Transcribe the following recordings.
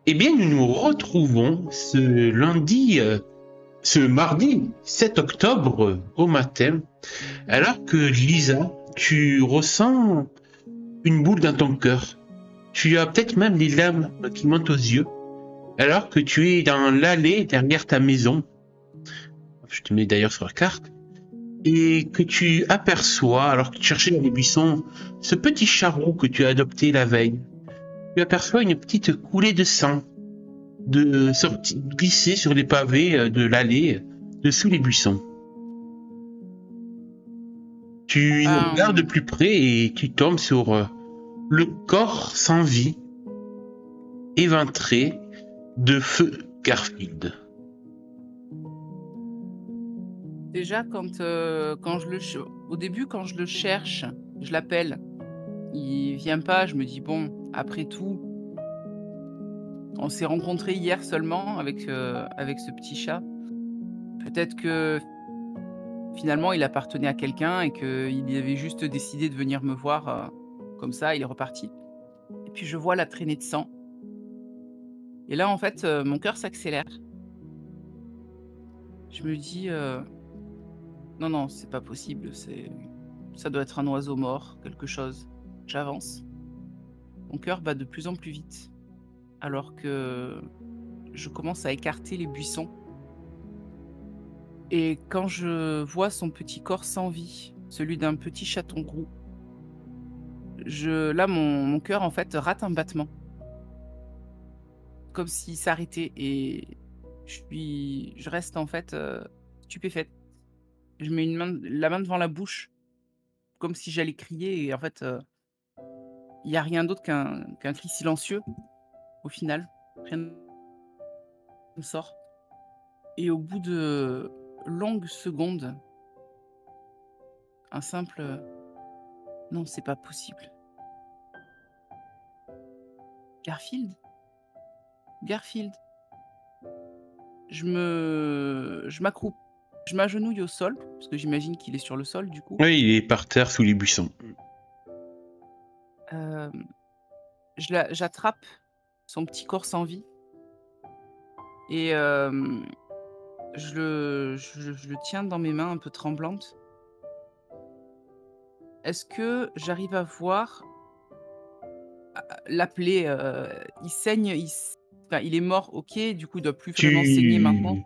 Eh bien, nous nous retrouvons ce mardi 7 octobre au matin, alors que Lisa, tu ressens une boule dans ton cœur. Tu as peut-être même les larmes qui montent aux yeux, alors que tu es dans l'allée derrière ta maison. Je te mets d'ailleurs sur la carte. Et que tu aperçois, alors que tu cherchais dans les buissons, ce petit charrot que tu as adopté la veille. Tu aperçois une petite coulée de sang glisser sur les pavés de l'allée dessous les buissons. Tu le regardes de Ben, plus près et tu tombes sur le corps sans vie, éventré de feu Garfield. déjà, quand au début, quand je le cherche, je l'appelle. Il vient pas, je me dis, bon, après tout, on s'est rencontrés hier seulement avec ce petit chat. Peut-être que finalement, il appartenait à quelqu'un et qu'il avait juste décidé de venir me voir comme ça, il est reparti. Et puis je vois la traînée de sang. Et là, en fait, mon cœur s'accélère. Je me dis, non, non, c'est pas possible, ça doit être un oiseau mort, quelque chose. J'avance. Mon cœur bat de plus en plus vite, alors que je commence à écarter les buissons. Et quand je vois son petit corps sans vie, celui d'un petit chaton roux, là, mon cœur, en fait, rate un battement, comme s'il s'arrêtait et je reste, en fait, stupéfaite. Je mets la main devant la bouche, comme si j'allais crier et en fait, il y a rien d'autre qu'un cri silencieux, au final. Rien ne sort et au bout de longues secondes, un simple, «Non, c'est pas possible. Garfield? Garfield?» Je m'accroupe, je m'agenouille au sol, parce que j'imagine qu'il est sur le sol, du coup. Oui, il est par terre sous les buissons. Hem, j'attrape son petit corps sans vie et je le tiens dans mes mains un peu tremblantes. Est-ce que j'arrive à voir, l'appeler, il saigne, enfin, il est mort, OK, du coup, il doit plus vraiment saigner maintenant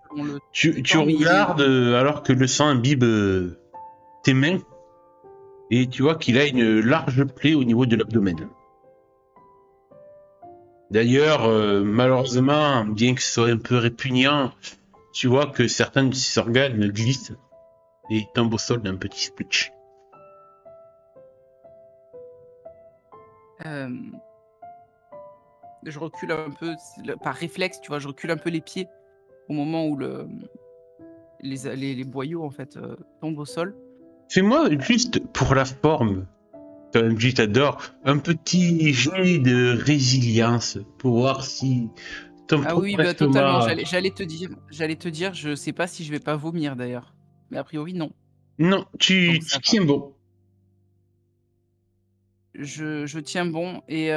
Tu, selon le tu temps, mais il est regardes alors que le sang imbibe tes mains et tu vois qu'il a une large plaie au niveau de l'abdomen. D'ailleurs, malheureusement, bien que ce soit un peu répugnant, tu vois que certains de ses organes glissent et tombent au sol d'un petit splitch. hem, je recule un peu, par réflexe, tu vois? Je recule un peu les pieds au moment où les boyaux, en fait, tombent au sol. Fais-moi juste pour la forme, comme je t'adore, un petit jet de résilience pour voir si ton Ah propre oui, bah, totalement, estomac. j'allais te dire, je sais pas si je vais pas vomir d'ailleurs, mais a priori non, Non, donc tu ça va. tiens bon. Je tiens bon et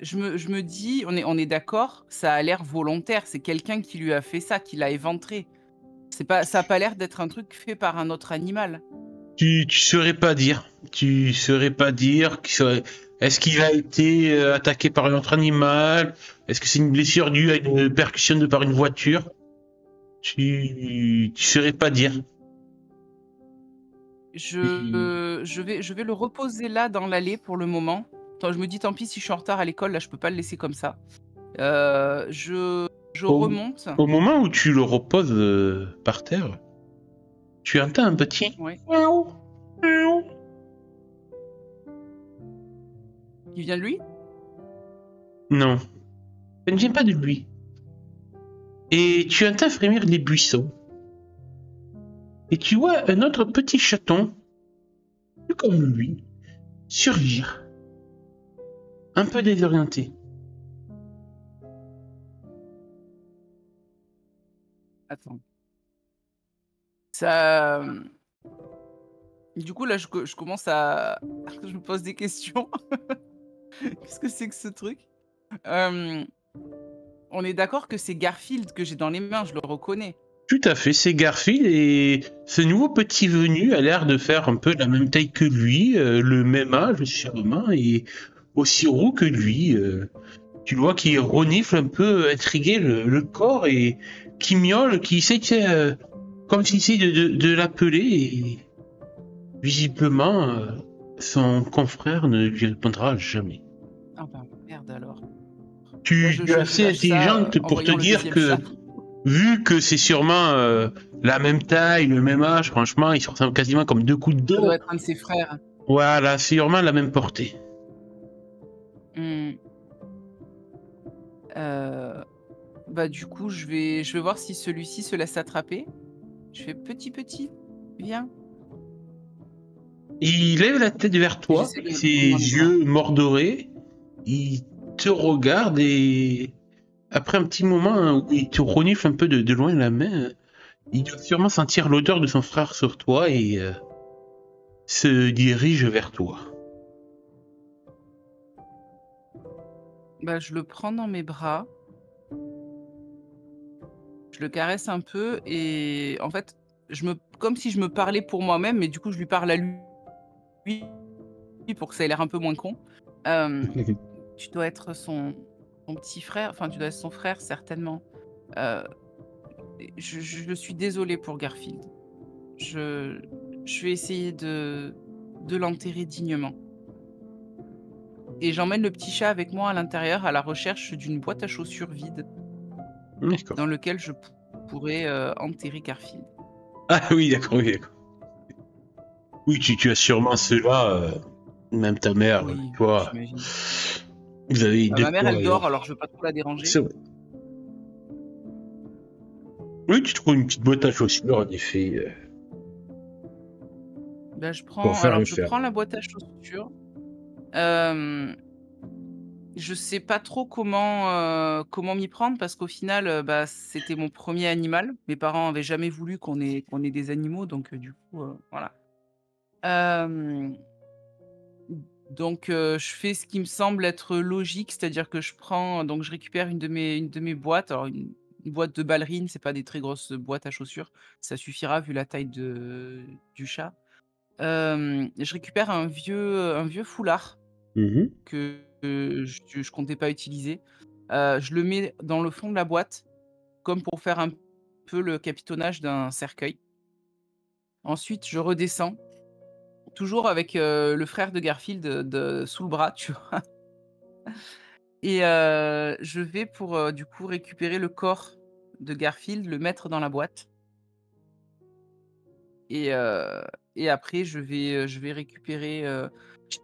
je me dis: On est d'accord, ça a l'air volontaire, c'est quelqu'un qui lui a fait ça, qui l'a éventré. C'est pas Ça a pas l'air d'être un truc fait par un autre animal. Tu saurais pas dire. Tu saurais pas dire. Est-ce qu'il a été attaqué par un autre animal? Est-ce que c'est une blessure due à une percussion de par une voiture? Tu saurais pas dire. Je vais le reposer là dans l'allée pour le moment. Je me dis: «Tant pis si je suis en retard à l'école, là, je peux pas le laisser comme ça». Je Au, remonte. au moment où tu le reposes par terre, tu entends un petit Ouais. miaou, miaou. Qui vient de lui? Non, ça ne vient pas de lui. Et tu entends frémir les buissons. Et tu vois un autre petit chaton, plus comme lui, surgir, un peu désorienté. Attends. Ça, du coup, là, je commence à je me pose des questions. Qu'est-ce que c'est que ce truc? Hem, on est d'accord que c'est Garfield que j'ai dans les mains, je le reconnais. Tout à fait, c'est Garfield et ce nouveau petit venu a l'air de faire un peu la même taille que lui, le même âge sûrement et aussi roux que lui. Tu le vois qui renifle un peu intrigué le corps et qui miaule, qui essaie, tu sais, comme s'il essaie de l'appeler et visiblement son confrère ne lui répondra jamais. Ah bah, merde alors. Là, Tu es je assez lâche ça, intelligente en pour te voyant le dire deuxième que chat. vu que c'est sûrement la même taille, le même âge, franchement, ils se ressemblent quasiment comme deux coups de Ça doit dos. être un de ses frères. Voilà, c'est sûrement la même portée. Mmh. Bah, du coup, je vais voir si celui-ci se laisse attraper. Je fais: «Petit, viens» Il lève la tête vers et toi, j'essaie de le ses prendre dans les bras. yeux mordorés. Il te regarde et après un petit moment où il te renifle un peu de loin la main, il doit sûrement sentir l'odeur de son frère sur toi et se dirige vers toi. Bah, je le prends dans mes bras, je le caresse un peu et en fait, comme si je me parlais pour moi-même, mais du coup, je lui parle à lui pour que ça ait l'air un peu moins con. Hem, Tu dois être son petit frère, enfin, tu dois être son frère certainement. Heu, je suis désolée pour Garfield. Je je vais essayer de l'enterrer dignement et j'emmène le petit chat avec moi à l'intérieur à la recherche d'une boîte à chaussures vide D'accord. dans lequel je pourrais, enterrer Garfield. Ah oui, d'accord, oui, d'accord. Oui, tu as sûrement cela, même ta mère, Oui, toi, j'imagine. vous avez Bah, de ma mère, quoi elle ailleurs. dort, alors je veux pas trop la déranger. C'est vrai. Oui, tu trouves une petite boîte à chaussures, en effet, Bah, pour faire le je faire. prends la boîte à chaussures. Hem, je sais pas trop comment m'y prendre parce qu'au final, bah, c'était mon premier animal. Mes parents avaient jamais voulu qu'on ait des animaux donc du coup, voilà. Hem, donc je fais ce qui me semble être logique, c'est-à-dire que je récupère une de mes boîtes, alors une boîte de ballerine, c'est pas des très grosses boîtes à chaussures, ça suffira vu la taille du chat. Je récupère un vieux foulard Mhm. que je comptais pas utiliser. Je le mets dans le fond de la boîte, comme pour faire un peu le capitonnage d'un cercueil. Ensuite, je redescends, toujours avec, le frère de Garfield, sous le bras, tu vois? Et je vais pour, du coup, récupérer le corps de Garfield, le mettre dans la boîte et heu et après je vais récupérer,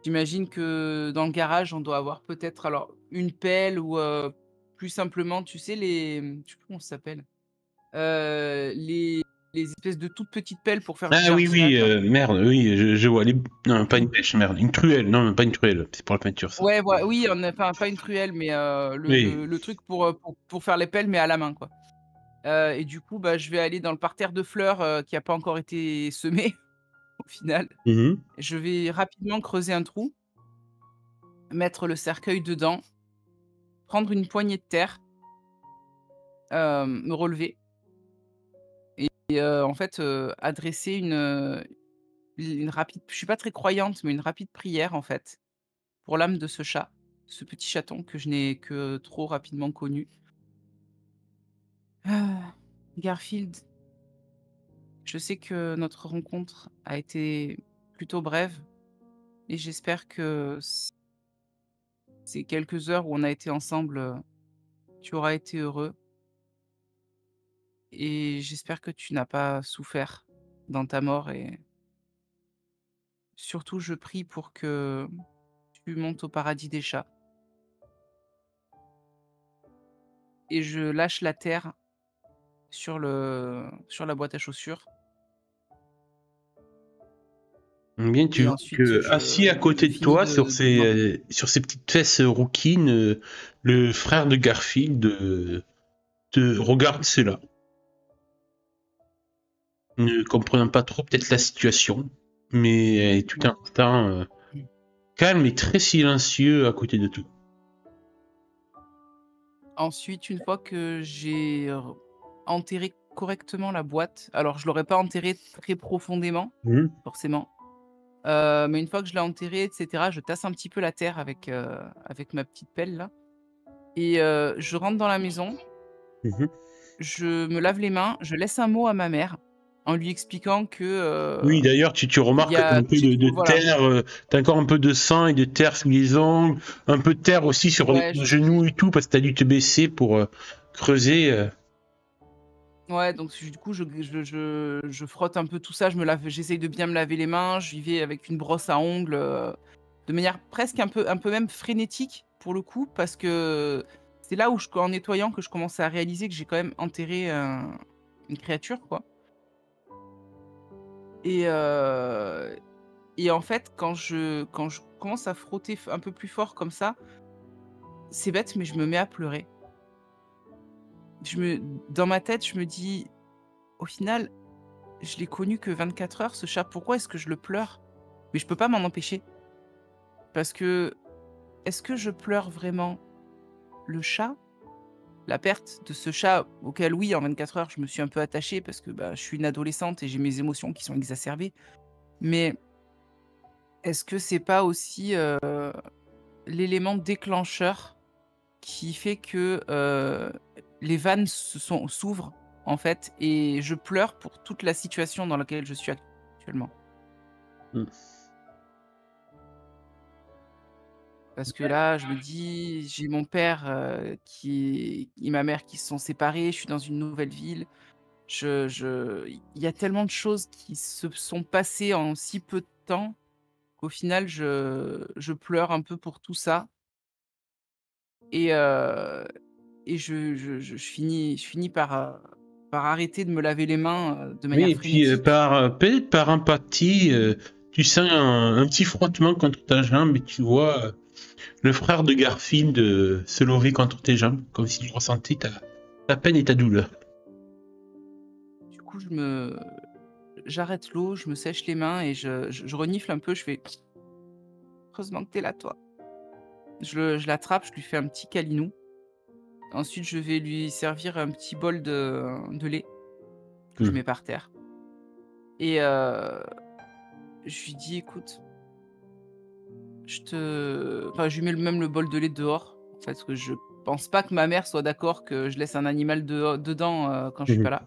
j'imagine que dans le garage, on doit avoir peut-être alors une pelle ou plus simplement, tu sais je sais plus comment ça s'appelle? Les espèces de toutes petites pelles pour faire du Ah oui, oui, jardinage là. merde, oui, je vois. Non, pas une pêche, merde. Une truelle, non, pas une truelle. C'est pour la peinture, ça. Ouais, oui, on a pas une truelle, mais le Oui. le le truc pour faire les pelles, mais à la main, quoi. Et du coup, bah, je vais aller dans le parterre de fleurs, qui a pas encore été semé au final. Mhm. Je vais rapidement creuser un trou, mettre le cercueil dedans, prendre une poignée de terre, me relever et en fait, adresser une rapide je suis pas très croyante, mais une rapide prière, en fait, pour l'âme de ce chat, ce petit chaton que je n'ai que trop rapidement connu. Garfield, je sais que notre rencontre a été plutôt brève et j'espère que ces quelques heures où on a été ensemble, tu auras été heureux et j'espère que tu n'as pas souffert dans ta mort et surtout je prie pour que tu montes au paradis des chats et je lâche la terre sur la boîte à chaussures Bien, tu et vois ensuite que assis à je côté de finis toi, de m'en sur ses petites fesses rouquines, le frère de Garfield te regarde cela, ne comprenant pas trop peut-être la situation, mais tout mmh, un instant mmh. calme et très silencieux à côté de tout. Ensuite, une fois que j'ai enterré correctement la boîte, alors je l'aurais pas enterrée très profondément, Mhm. forcément, mais une fois que je l'ai enterrée et cetera, je tasse un petit peu la terre avec ma petite pelle là et je rentre dans la maison, Mhm. je me lave les mains, je laisse un mot à ma mère en lui expliquant que, Oui, d'ailleurs, tu il y remarques que tu as a un peu j'ai de voilà, terre, tu as encore un peu de sang et de terre sous les ongles, un peu de terre aussi sur les ouais, je genoux et tout, parce que tu as dû te baisser pour creuser. ouais, donc du coup, je frotte un peu tout ça, je me lave j'essaye de bien me laver les mains, j'y vais avec une brosse à ongles, de manière presque un peu même frénétique pour le coup, parce que c'est là où en nettoyant que je commence à réaliser que j'ai quand même enterré une créature, quoi et et en fait, quand je commence à frotter un peu plus fort comme ça, c'est bête, mais je me mets à pleurer. Je me Dans ma tête, je me dis: «Au final, je l'ai connu que 24 heures ce chat, pourquoi est-ce que je le pleure?» Mais je peux pas m'en empêcher. Parce que, est-ce que je pleure vraiment le chat? La perte de ce chat auquel oui, en 24 heures, je me suis un peu attachée parce que, bah, je suis une adolescente et j'ai mes émotions qui sont exacerbées. Mais est-ce que c'est pas aussi, l'élément déclencheur qui fait que, les vannes s'ouvrent, en fait, et je pleure pour toute la situation dans laquelle je suis actuellement? Mm. Parce que là, je me dis, j'ai mon père, et ma mère qui se sont séparés, je suis dans une nouvelle ville. Il y a tellement de choses qui se sont passées en si peu de temps qu'au final, je pleure un peu pour tout ça et je finis par arrêter de me laver les mains, de Oui, manière et puis frénétique. peut-être par empathie, tu sens un petit frottement contre ta jambe et tu vois le frère de Garfield se lever contre tes jambes, comme si tu ressentais ta peine et ta douleur. Du coup, j'arrête l'eau, je me sèche les mains et je renifle un peu, je fais: «Heureusement que tu es là, toi». Je l'attrape, je lui fais un petit câlinou. Ensuite, je vais lui servir un petit bol de lait que je Hmm. mets par terre et je lui dis: «Écoute, je lui mets même le bol de lait dehors, en fait, parce que je pense pas que ma mère soit d'accord que je laisse un animal dedans, quand je suis pas Mhm.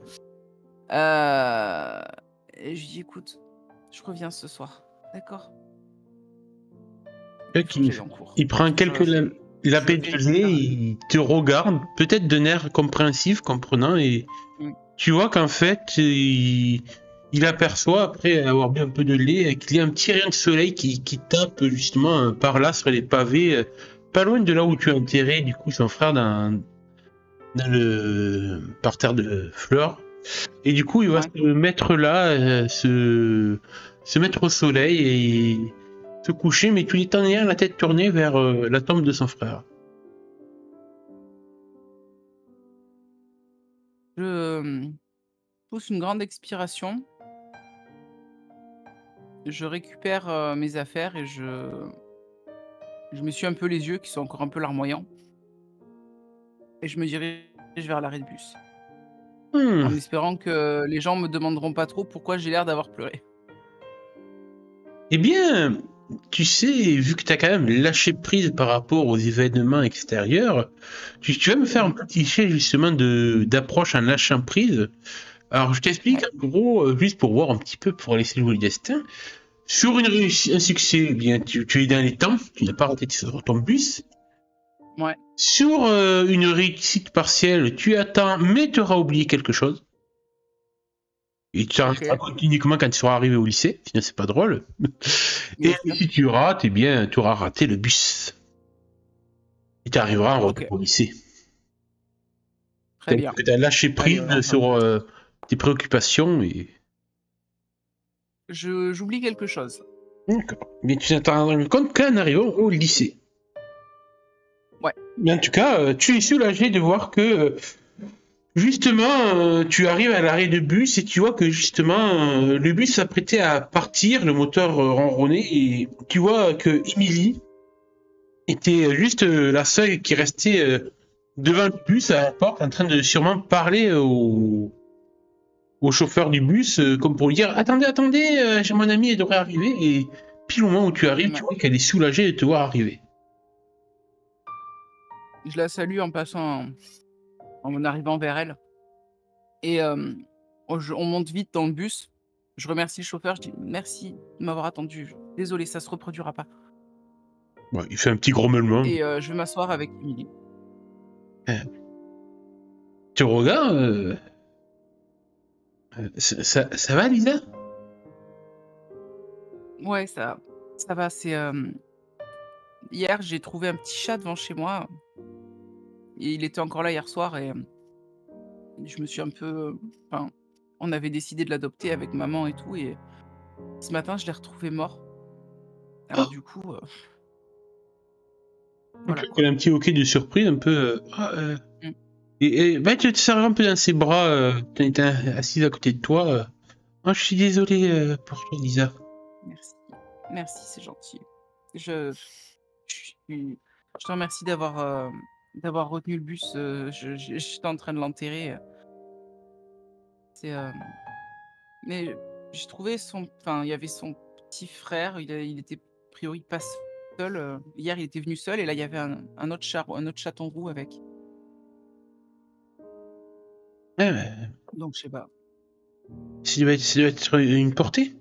là. Et je lui dis: «Écoute, je reviens ce soir, d'accord? Fait Il faut que qu'il- j'aille en cours. Il prend quelques Je lapins viens de de lait, faire». il te regarde, peut-être d'un air compréhensif, comprenant, et Mmh, tu vois qu'en fait, il aperçoit, après avoir bu un peu de lait, qu'il y a un petit rayon de soleil qui tape justement par là sur les pavés, pas loin de là où tu as enterré du coup son frère dans le parterre de fleurs. Et du coup, il va ouais. se mettre là, se mettre au soleil et se coucher, mais tout en ayant la tête tournée vers la tombe de son frère. Je, pousse une grande expiration, je récupère, mes affaires et je m'essuie un peu les yeux qui sont encore un peu larmoyants et je me dirige vers l'arrêt de bus, Hmm. en espérant que les gens me demanderont pas trop pourquoi j'ai l'air d'avoir pleuré. Eh bien, tu sais, vu que tu as quand même lâché prise par rapport aux événements extérieurs, tu vas me faire un Mmh. petit jet justement d'approche en lâchant prise. Alors, je t'explique Ouais, en gros, juste pour voir un petit peu, pour laisser jouer le destin. Sur un succès, eh bien, tu es dans les temps, tu n'as pas raté sur ton bus. ouais, Sur une réussite partielle, tu attends, mais tu auras oublié quelque chose. Et tu arriveras OK, uniquement quand tu seras arrivé au lycée, sinon c'est pas drôle. Et bien sûr. si tu rates, eh bien, tu auras raté le bus. Et tu arriveras en retour OK, au lycée. très bien. Tu as lâché Allez, prise on va faire sur tes préoccupations et. j'oublie quelque chose. D'accord. Mais tu t'en rends compte qu'en arrivant au lycée. Ouais, Mais en tout cas, tu es soulagé de voir que justement, tu arrives à l'arrêt de bus et tu vois que justement le bus s'apprêtait à partir, le moteur ronronnait et tu vois que Emily était juste la seule qui restait devant le bus à la porte, en train de sûrement parler au chauffeur du bus, comme pour lui dire attendez, attendez, j'ai mon ami, elle devrait arriver. Et pile au moment où tu arrives, tu Ouais. vois qu'elle est soulagée de te voir arriver. Je la salue en passant, en arrivant vers elle et on monte vite dans le bus. Je remercie le chauffeur, je dis: «Merci de m'avoir attendu. Désolé, ça se reproduira pas» Ouais, il fait un petit grommelement. et je vais m'asseoir avec Émilie. Tu regardes, ça va, Lisa? Ouais, ça va, c'est, hier, j'ai trouvé un petit chat devant chez moi et il était encore là hier soir et je me suis un peu, enfin, on avait décidé de l'adopter avec maman et tout et ce matin, je l'ai retrouvé mort. Alors Oh, du coup, ok, voilà elle quoi. a un petit hoquet de surprise, un peu. Ah, Mmh. bah, tu te serres un peu dans ses bras, quand il était assise à côté de toi. Oh, je suis désolé pour toi, Lisa. Merci. Merci, c'est gentil. Je je te remercie d'avoir retenu le bus, j'étais en train de l'enterrer, c'est, mais j'ai trouvé il y avait son petit frère, il était a priori pas seul, hier il était venu seul et là il y avait un autre chaton roux avec. Ouais, ouais. Donc je sais pas. Ça doit être une portée.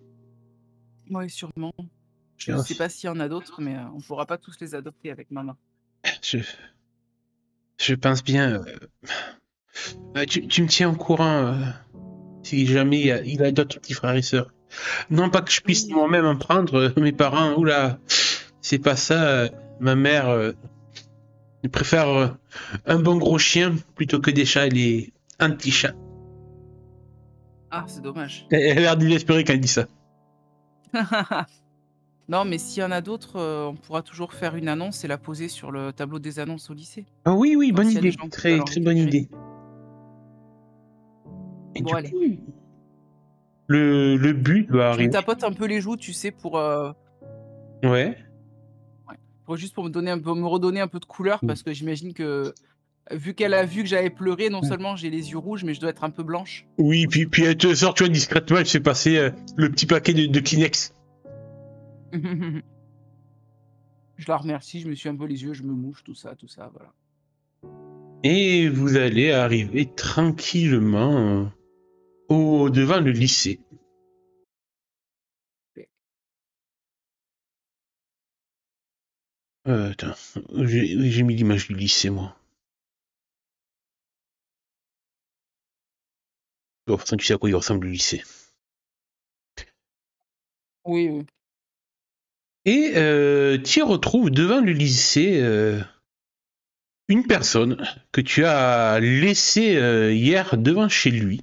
Ouais, sûrement. Je Oh, sais pas s'il y en a d'autres, mais on pourra pas tous les adopter avec maman. Je, je pense bien. Tu me tiens au courant si jamais il a d'autres petits frères et sœurs. Non pas que je puisse Oui. moi-même en prendre, mes parents, oula, c'est pas ça. Ma mère préfère un bon gros chien plutôt que des chats et les anti-chats. Ah, c'est dommage. Elle a l'air désespérée quand elle dit ça. Non, mais s'il y en a d'autres, on pourra toujours faire une annonce et la poser sur le tableau des annonces au lycée. Ah oui, oui, Donc bonne s'il y a des idée. gens qui veulent Très, en très bonne récupérer. idée. Et Bon du allez, coup, le but va je me arriver. tapote un peu les joues, tu sais, Ouais. ouais, pour me redonner un peu de couleur parce que j'imagine que, vu qu'elle a vu que j'avais pleuré, non seulement j'ai les yeux rouges, mais je dois être un peu blanche Oui, puis, aussi. puis elle te sort, tu vois, discrètement, elle fait passer le petit paquet de Kleenex. Je la remercie, je me suis un peu les yeux, je me mouche, tout ça, voilà. Et vous allez arriver tranquillement devant le lycée. Attends, j'ai mis l'image du lycée, moi. Bon, pourtant, tu sais à quoi il ressemble le lycée. Oui, oui. Et tu retrouves devant le lycée une personne que tu as laissée hier devant chez lui,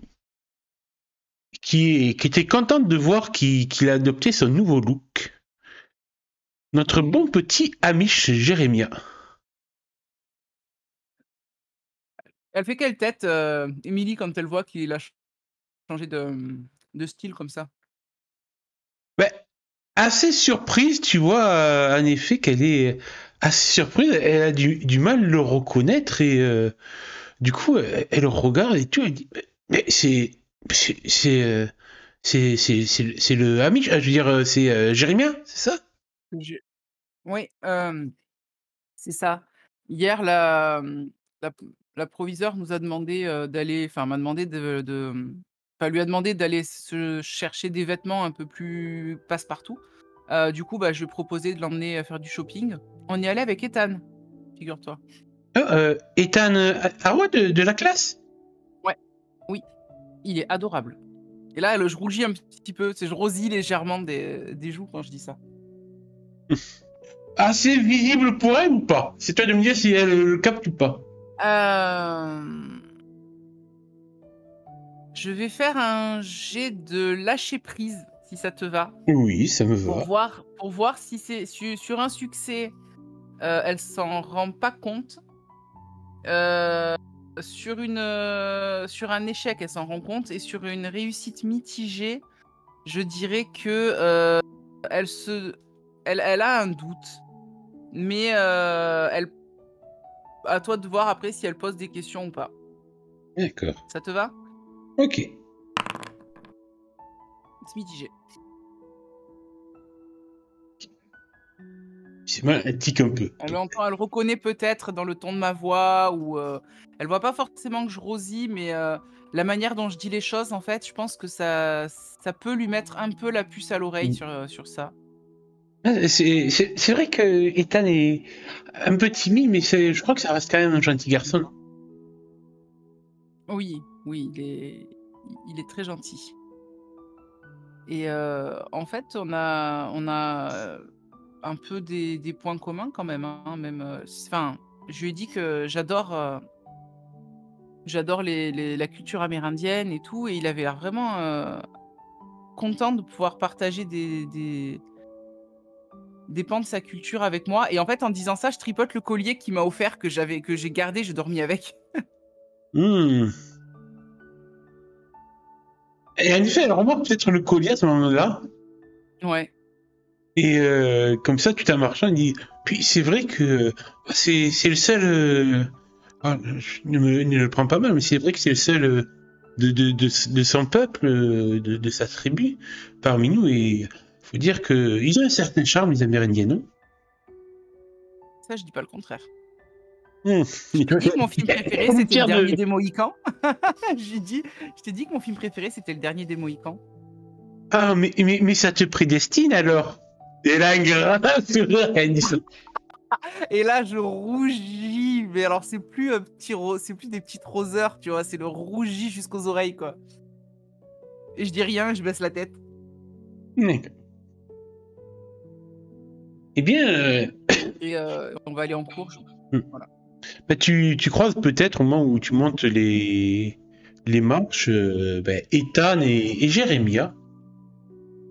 qui était contente de voir qu'il a adopté son nouveau look. Notre bon petit Amish Jérémia. Elle fait quelle tête, Émilie, quand elle voit qu'il a changé de style comme ça? Ben, assez surprise, tu vois, en effet, qu'elle est assez surprise. Elle a du mal à le reconnaître et du coup, elle le regarde et tout. Elle dit, mais c'est, c'est, euh, c'est le Amish, je veux dire, c'est Jérémien, c'est ça? Je Oui, c'est ça. Hier, la proviseure nous a demandé, m'a demandé enfin, lui a demandé d'aller se chercher des vêtements un peu plus passe-partout. Du coup, bah, je lui ai proposé de l'emmener, faire du shopping. On y allait avec Ethan, figure-toi. Ethan Harwood de la classe? Ouais, oui, il est adorable. Et là, je rougis un petit peu, tu sais, je rosis légèrement des joues quand je dis ça. Assez visible pour elle ou pas? C'est toi de me dire si elle le capte ou pas. Hem, je vais faire un jet de lâcher prise, si ça te va. Oui, ça me va. Pour voir si c'est sur un succès, elle s'en rend pas compte, heu, sur un échec, elle s'en rend compte et sur une réussite mitigée, je dirais que, elle se elle a un doute, mais, elle à toi de voir après si elle pose des questions ou pas. D'accord. Ça te va? Ok. C'est mitigé. C'est mal, elle tique un peu. Elle reconnaît peut-être dans le ton de ma voix ou, elle voit pas forcément que je rosis, mais, la manière dont je dis les choses, en fait, je pense que ça peut lui mettre un peu la puce à l'oreille Mm. sur ça. C'est vrai que Ethan est un peu timide, mais je crois que ça reste quand même un gentil garçon. Oui, oui, il est très gentil et en fait, on a un peu des points communs quand même, hein, même, enfin, je lui ai dit que j'adore la culture amérindienne et tout et il avait l'air vraiment, content de pouvoir partager des pans de sa culture avec moi et en fait, en disant ça, je tripote le collier qu'il m'a offert que j'ai gardé, j'ai dormi avec. Hmm. Et en effet, elle remarque peut-être le collier à ce moment-là. Ouais. Et comme ça, tout en marchant, il dit. Puis c'est vrai que c'est le seul. Ne le prends pas mal, mais c'est vrai que c'est le seul de son peuple, de sa tribu, parmi nous. Et faut dire que ils ont un certain charme, les Amérindiens, non? Ça, je dis pas le contraire. Hmm. Je t'ai dit que mon film préféré, On c'était Le tire de. Dernier des Mohicans. Je t'ai dit que mon film préféré, c'était Le Dernier des Mohicans. Ah, mais ça te prédestine alors? Et là, un grand sourire, elle dit ça. Et là, je rougis, mais alors c'est plus des petites roseurs, tu vois, c'est le rougi jusqu'aux oreilles, quoi. Et je dis rien, je baisse la tête. D'accord. Eh bien, Et on va aller en cours. hmm. Voilà. Bah, tu croises peut-être au moment où tu montes les marches, Ethan et Jérémia.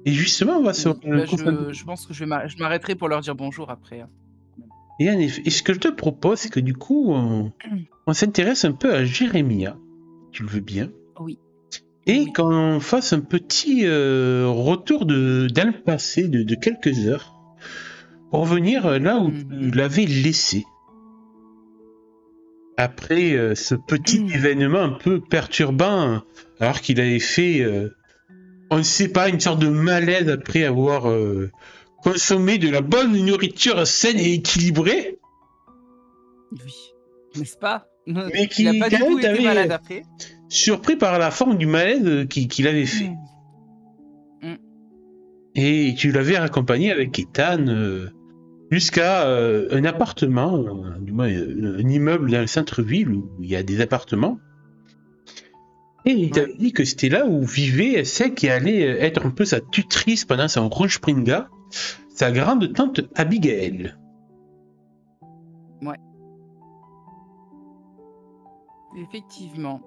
Et justement, on va se Oui, bah, concentrer. je pense que je m'arrêterai pour leur dire bonjour après, hein, quand même. Et en effet, et ce que je te propose, c'est que du coup, on s'intéresse un peu à Jérémia, tu le veux bien, Oui, et oui. qu'on fasse un petit retour dans le passé de quelques heures, pour revenir là où tu Mmh. l'avais laissé. Après ce petit événement un peu perturbant, alors qu'il avait fait, on ne sait pas, une sorte de malaise après avoir consommé de la bonne nourriture saine et équilibrée, Oui, n'est-ce pas? mais Il a qui pas quand du même tout été malade t'avait après. surpris par la forme du malaise qu'il avait fait. Mmh. Et tu l'avais raccompagné avec Ethan jusqu'à un appartement, du moins un immeuble dans le centre-ville où il y a des appartements. Et il Ouais. t'avait dit que c'était là où vivait celle qui allait être un peu sa tutrice pendant son Ronspringa, sa grande tante Abigail. Ouais. Effectivement.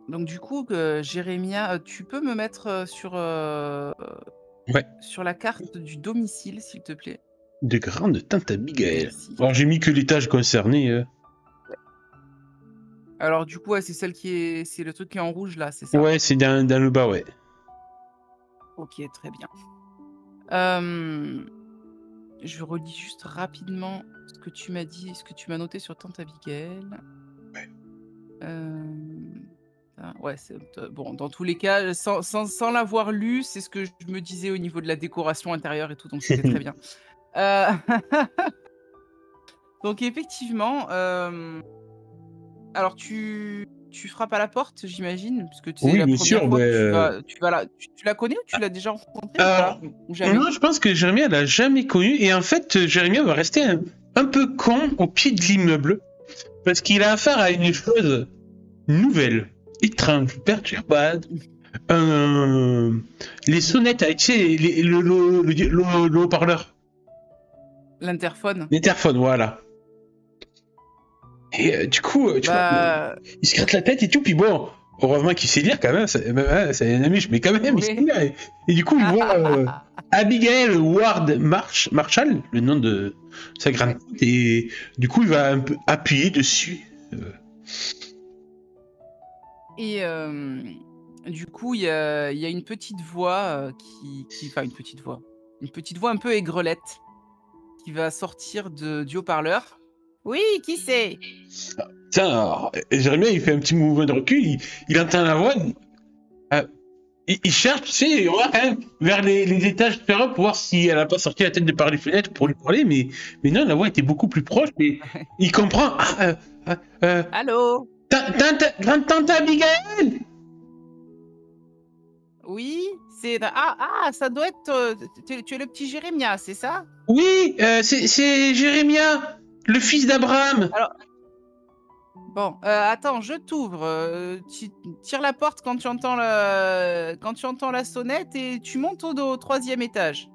Donc du coup, Jérémia, tu peux me mettre, Ouais, sur la carte du domicile, s'il te plaît? de grande tante Abigail. Merci. Alors j'ai mis que l'étage concerné. Alors du coup, ouais, c'est le truc qui est en rouge là, c'est ça? Ouais, c'est dans le bas, ouais. OK, très bien. Hem, je relis juste rapidement ce que tu m'as dit, ce que tu m'as noté sur tante Abigail. Hem, ouais, bon, dans tous les cas, sans l'avoir lu, c'est ce que je me disais au niveau de la décoration intérieure et tout, donc c'était très bien. Heu, donc effectivement, alors tu frappes à la porte, j'imagine? Puisque c'est Oui, la bien première sûr. fois que tu vas là. Tu la connais ou tu l'as déjà rencontrée ou Alors, pas? Ou jamais? non, je pense que Jérémia l'a jamais connu. Et en fait, Jérémia va rester un peu con au pied de l'immeuble. Parce qu'il a affaire à une chose nouvelle, étrange, perturbante. Les sonnettes avec, tu sais, le haut-parleur. L'interphone? L'interphone, voilà. Et du coup, tu vois, Bah, il se gratte la tête et tout. Puis bon, heureusement qu'il sait lire quand même. C'est un ami, mais quand même, il sait oui. lire. Et du coup, il voit Abigail Marshall, le nom de sa grande Ouais. tante. Et du coup, il va un peu appuyer dessus. Euh, Et du coup, il y a une petite voix, enfin une petite voix un peu aigrelette qui va sortir du haut-parleur Oui, qui c'est? Tiens, alors, Jérémie, il fait un petit mouvement de recul, il entend la voix, euh, il cherche, tu sais, on va quand même vers les étages supérieurs pour voir si elle a pas sorti la tête de par les fenêtres pour lui parler, mais non, la voix était beaucoup plus proche, mais il comprend. Euh, euh, Allô? Grande-tante Abigail. Oui, ça doit être, tu es le petit Jérémia, c'est ça? Oui, c'est Jérémia, le fils d'Abraham. Alors, bon, attends, je t'ouvre, tu tires la porte quand tu entends la sonnette et tu montes au 3e étage.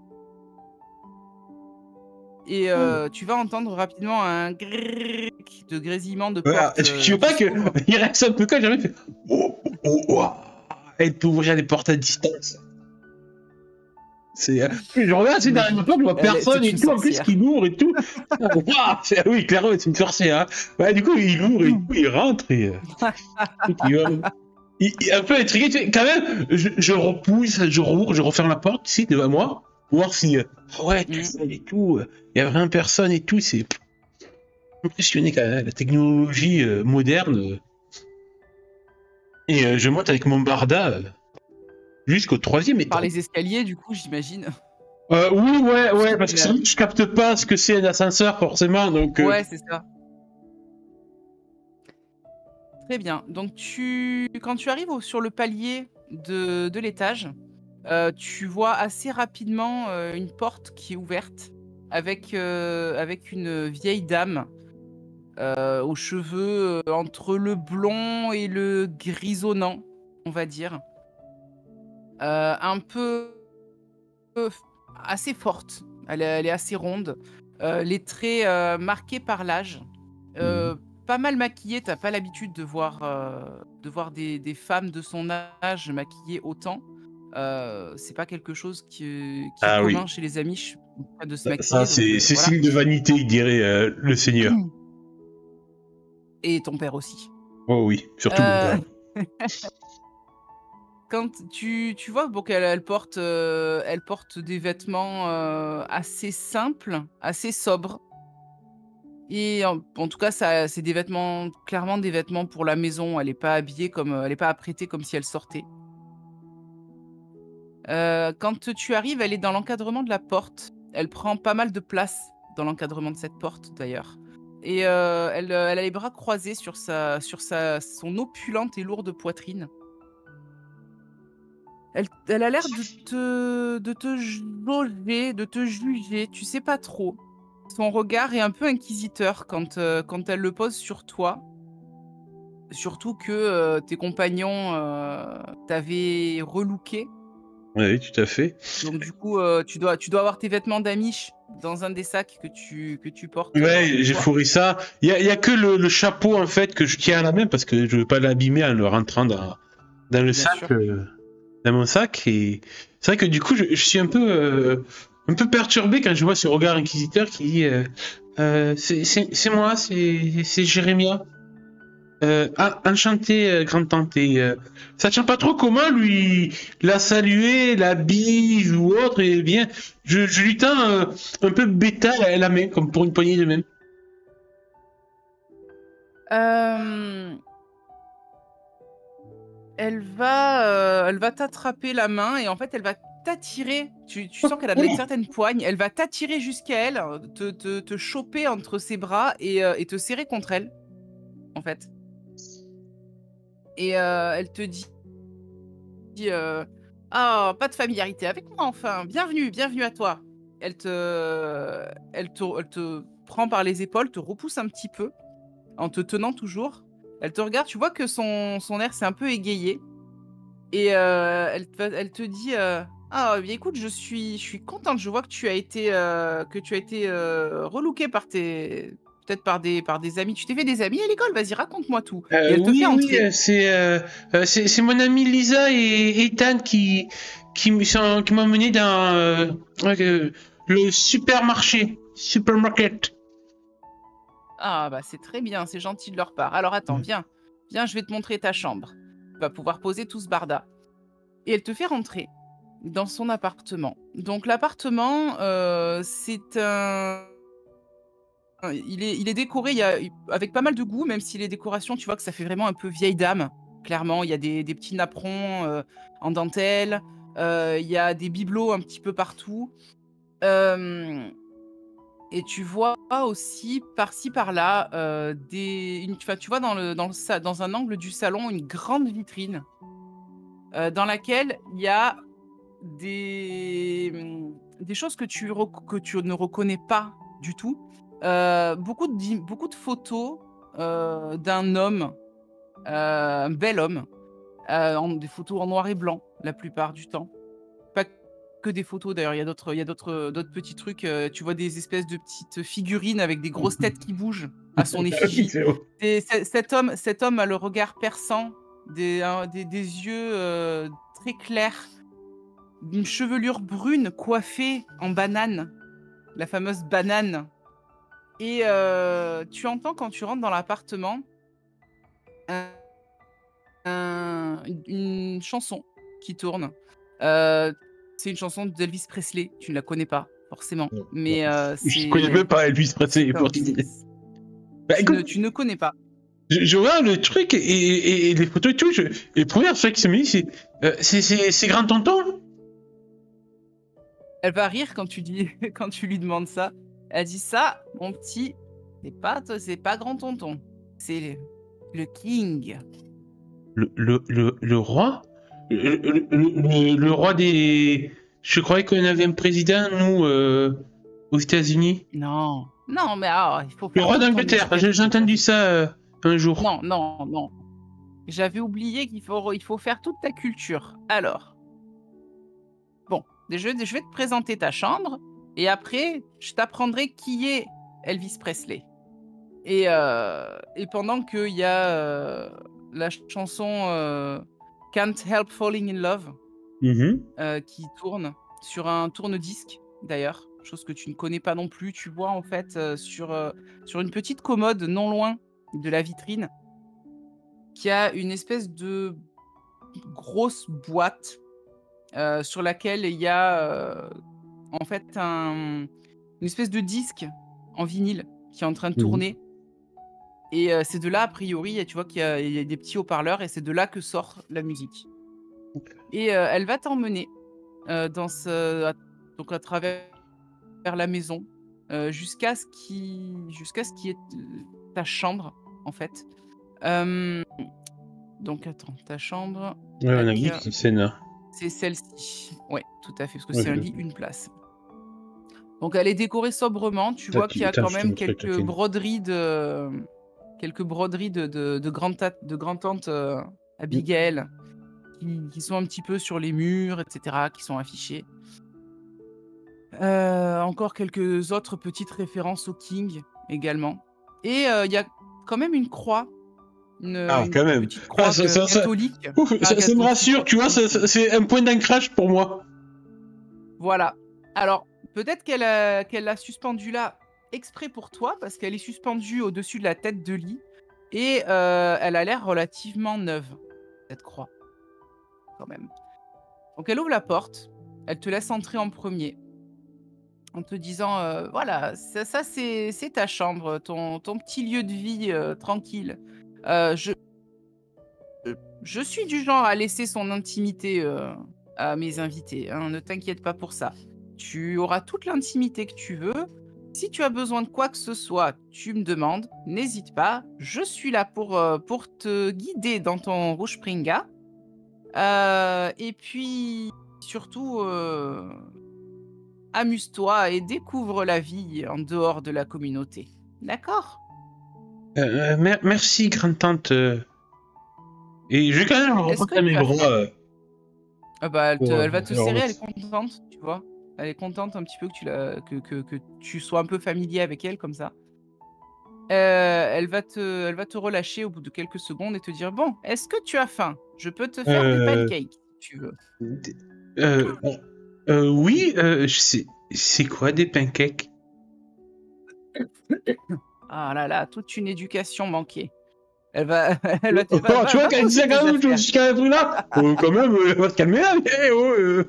Et tu vas entendre rapidement un grrrk de grésillement de Voilà, porte, je veux qui pas que s'ouvre. il reste un peu quand Jérémie fait oh, oh, oh, oh. Elle peut ouvrir les portes à distance. C'est, je regarde, c'est derrière Oui, ma porte, je vois personne c'est et une tout, en plus sorcière. qui l'ouvre et tout. Ouah, oui, clairement, c'est une sorcière. Hein. Ouais, du coup, il ouvre et tout, il rentre et il va. Un peu intrigué, tu sais, quand même, je repousse, je rouvre, je referme la porte ici devant moi, pour voir si, ouais, tout Mmh. ça et tout, il y a vraiment personne et tout, c'est impressionné quand même, la technologie moderne. Et je monte avec mon barda jusqu'au 3e Par étage. les escaliers, du coup, j'imagine? Oui, ouais, Parce ouais, que parce que c'est vrai que je capte pas ce que c'est un ascenseur forcément, donc. ouais, c'est ça. Très bien. Donc quand tu arrives sur le palier de l'étage, tu vois assez rapidement, une porte qui est ouverte avec une vieille dame, aux cheveux, entre le blond et le grisonnant, on va dire. Un peu f assez forte. Elle est assez ronde, les traits, marqués par l'âge, Mhm. pas mal maquillée. Tu as pas l'habitude de voir des femmes de son âge maquillées autant. C'est pas quelque chose qui est Ah commun oui, chez les Amish, en tout cas de se ça maquiller, donc c'est voilà. signe de vanité, il dirait le Seigneur. Et ton père aussi. Oh oui, surtout mon Heu, père. quand tu vois bon qu'elle porte des vêtements, assez simples, assez sobres. Et en tout cas, ça c'est des vêtements clairement des vêtements pour la maison. Elle est pas habillée comme, elle est pas apprêtée comme si elle sortait. Quand tu arrives, elle est dans l'encadrement de la porte. Elle prend pas mal de place dans l'encadrement de cette porte, d'ailleurs. Et elle a les bras croisés sur son opulente et lourde poitrine. Elle a l'air de te jauger, de te juger, tu sais pas trop. Son regard est un peu inquisiteur quand elle le pose sur toi. Surtout que, tes compagnons, t'avaient relooké. Oui, tout à fait. Donc du coup, tu dois avoir tes vêtements d'Amish dans un des sacs que tu portes, Ouais, sur j'ai toi. fourré ça. Il y a que le chapeau en fait que je tiens à la main parce que je veux pas l'abîmer en le rentrant dans le Bien sac, sûr. dans mon sac. Et c'est vrai que du coup, je suis un peu perturbé quand je vois ce regard inquisiteur qui dit c'est moi, c'est Jérémia. Enchanté, grande tante. Et, sachant pas trop comment lui la saluer, la bise ou autre, et bien, je lui tends un peu bêta la main, comme pour une poignée de main. Hem, elle va t'attraper la main et en fait, elle va t'attirer. Tu sens qu'elle a une certaine poigne. Elle va t'attirer jusqu'à elle, te choper entre ses bras et te serrer contre elle, en fait. Et elle te dit: «Ah, pas de familiarité avec moi enfin, bienvenue à toi». Elle te prend par les épaules, te repousse un petit peu, en te tenant toujours. Elle te regarde, tu vois que son air s'est un peu égayé et elle te dit: «Ah, bien écoute, je suis contente, je vois que tu as été relooké peut-être par des amis. Tu t'es fait des amis à l'école? Vas-y, raconte-moi tout» et elle te fait Oui, oui, entrer. c'est mon ami Lisa et Ethan qui m'ont mené dans le supermarket. Ah bah, c'est très bien, c'est gentil de leur part. Alors attends, viens, viens, je vais te montrer ta chambre. Tu vas pouvoir poser tout ce barda et elle te fait rentrer dans son appartement. Donc l'appartement, c'est un il est décoré, avec pas mal de goût, même si les décorations, tu vois que ça fait vraiment un peu vieille dame. Clairement, il y a des petits napperons, en dentelle, il y a des bibelots un petit peu partout. Hem Et tu vois aussi par-ci par-là, tu vois dans un angle du salon une grande vitrine, dans laquelle il y a des choses que tu ne reconnais pas du tout. Beaucoup de photos, d'un homme, un bel homme, des photos en noir et blanc la plupart du temps. Pas que des photos d'ailleurs, il y a d'autres petits trucs, tu vois des espèces de petites figurines avec des grosses têtes qui bougent à son Oui, effigie. c'est vrai. Et cet homme a le regard perçant, des yeux, très clairs, d'une chevelure brune coiffée en banane, la fameuse banane. Et tu entends quand tu rentres dans l'appartement une chanson qui tourne. Heu, c'est une chanson d'Elvis Presley, tu ne la connais pas forcément, Non, non. mais Je connais même pas Elvis Presley c'est un pour te dire. c'est Bah tu ne écoute, tu ne connais pas. je regarde le truc et les photos et tout. Et le premier truc qui se me dit, c'est grand tonton. Elle va rire quand tu dis quand tu lui demandes ça. Elle dit: «Ça, mon petit, c'est pas grand tonton, c'est le king». Le roi, le roi des. Je croyais qu'on avait un président nous aux États-Unis. Non, non, mais il faut Le faire roi toute ton d'Angleterre. J'ai éducation, toi. entendu ça un jour. Non, non, non, j'avais oublié qu'il faut faire toute ta culture. Alors, bon, je vais te présenter ta chambre et après, je t'apprendrai qui est Elvis Presley. Et pendant qu'il y a, la chanson, Can't Help Falling in Love, Mhm. qui tourne sur un tourne-disque d'ailleurs, chose que tu ne connais pas non plus. Tu vois en fait, sur une petite commode non loin de la vitrine, qu'il y a une espèce de grosse boîte, sur laquelle il y a, en fait une espèce de disque en vinyle qui est en train de Mhm. tourner. Et c'est de là, a priori, tu vois qu'il y a des petits haut-parleurs et c'est de là que sort la musique. Et elle va t'emmener, donc à travers la maison, jusqu'à ce qui est, ta chambre, en fait. Hem, donc attends, ta chambre, Ouais, on a tac, dit que c'est une scène. c'est celle-ci. Ouais, tout à fait, parce que Ouais, c'est un lit, une place. Donc elle est décorée sobrement, tu vois qu'il y a Attends, quand je te même montrerai le truc. quelques broderies de grand-tante, Abigail, qui sont un petit peu sur les murs et cetera, qui sont affichées. Encore quelques autres petites références au King également. Et il y a quand même une croix, Ah, une quand même. petite Ah, croix catholique. Ouf, Pas ça me catholique, rassure, tu vois, c'est un point d'ancrage pour moi. voilà. Alors, peut-être qu'elle l'a suspendue là exprès pour toi, parce qu'elle est suspendue au-dessus de la tête de lit et elle a l'air relativement neuve, cette croix, quand même. Donc elle ouvre la porte, elle te laisse entrer en premier, en te disant, «Voilà, ça c'est ta chambre, ton petit lieu de vie, tranquille. Heu, je je suis du genre à laisser son intimité, à mes invités, hein, ne t'inquiète pas pour ça. Tu auras toute l'intimité que tu veux. Si tu as besoin de quoi que ce soit, tu me demandes, n'hésite pas. Je suis là pour te guider dans ton Rushpringa. Et puis surtout, amuse-toi et découvre la vie en dehors de la communauté. D'accord?» Merci, grande-tante. Et je vais quand même Est-ce que reprendre mes tu as bras faim? Ah bah, elle va te alors, serrer, elle est contente, tu vois? Elle est contente un petit peu que tu sois un peu familier avec elle comme ça. Elle va te relâcher au bout de quelques secondes et te dire: «Bon, est-ce que tu as faim? Je peux te faire des euh, pancakes si tu veux». euh, oui, c'est quoi des pancakes? Ah là là, toute une éducation manquée. Elle va elle va te va Oh, tu va vois, va quand elle poser disait tes quand même affaires. jusqu'à un truc là, quand même, elle va se calmer là, mais, oh,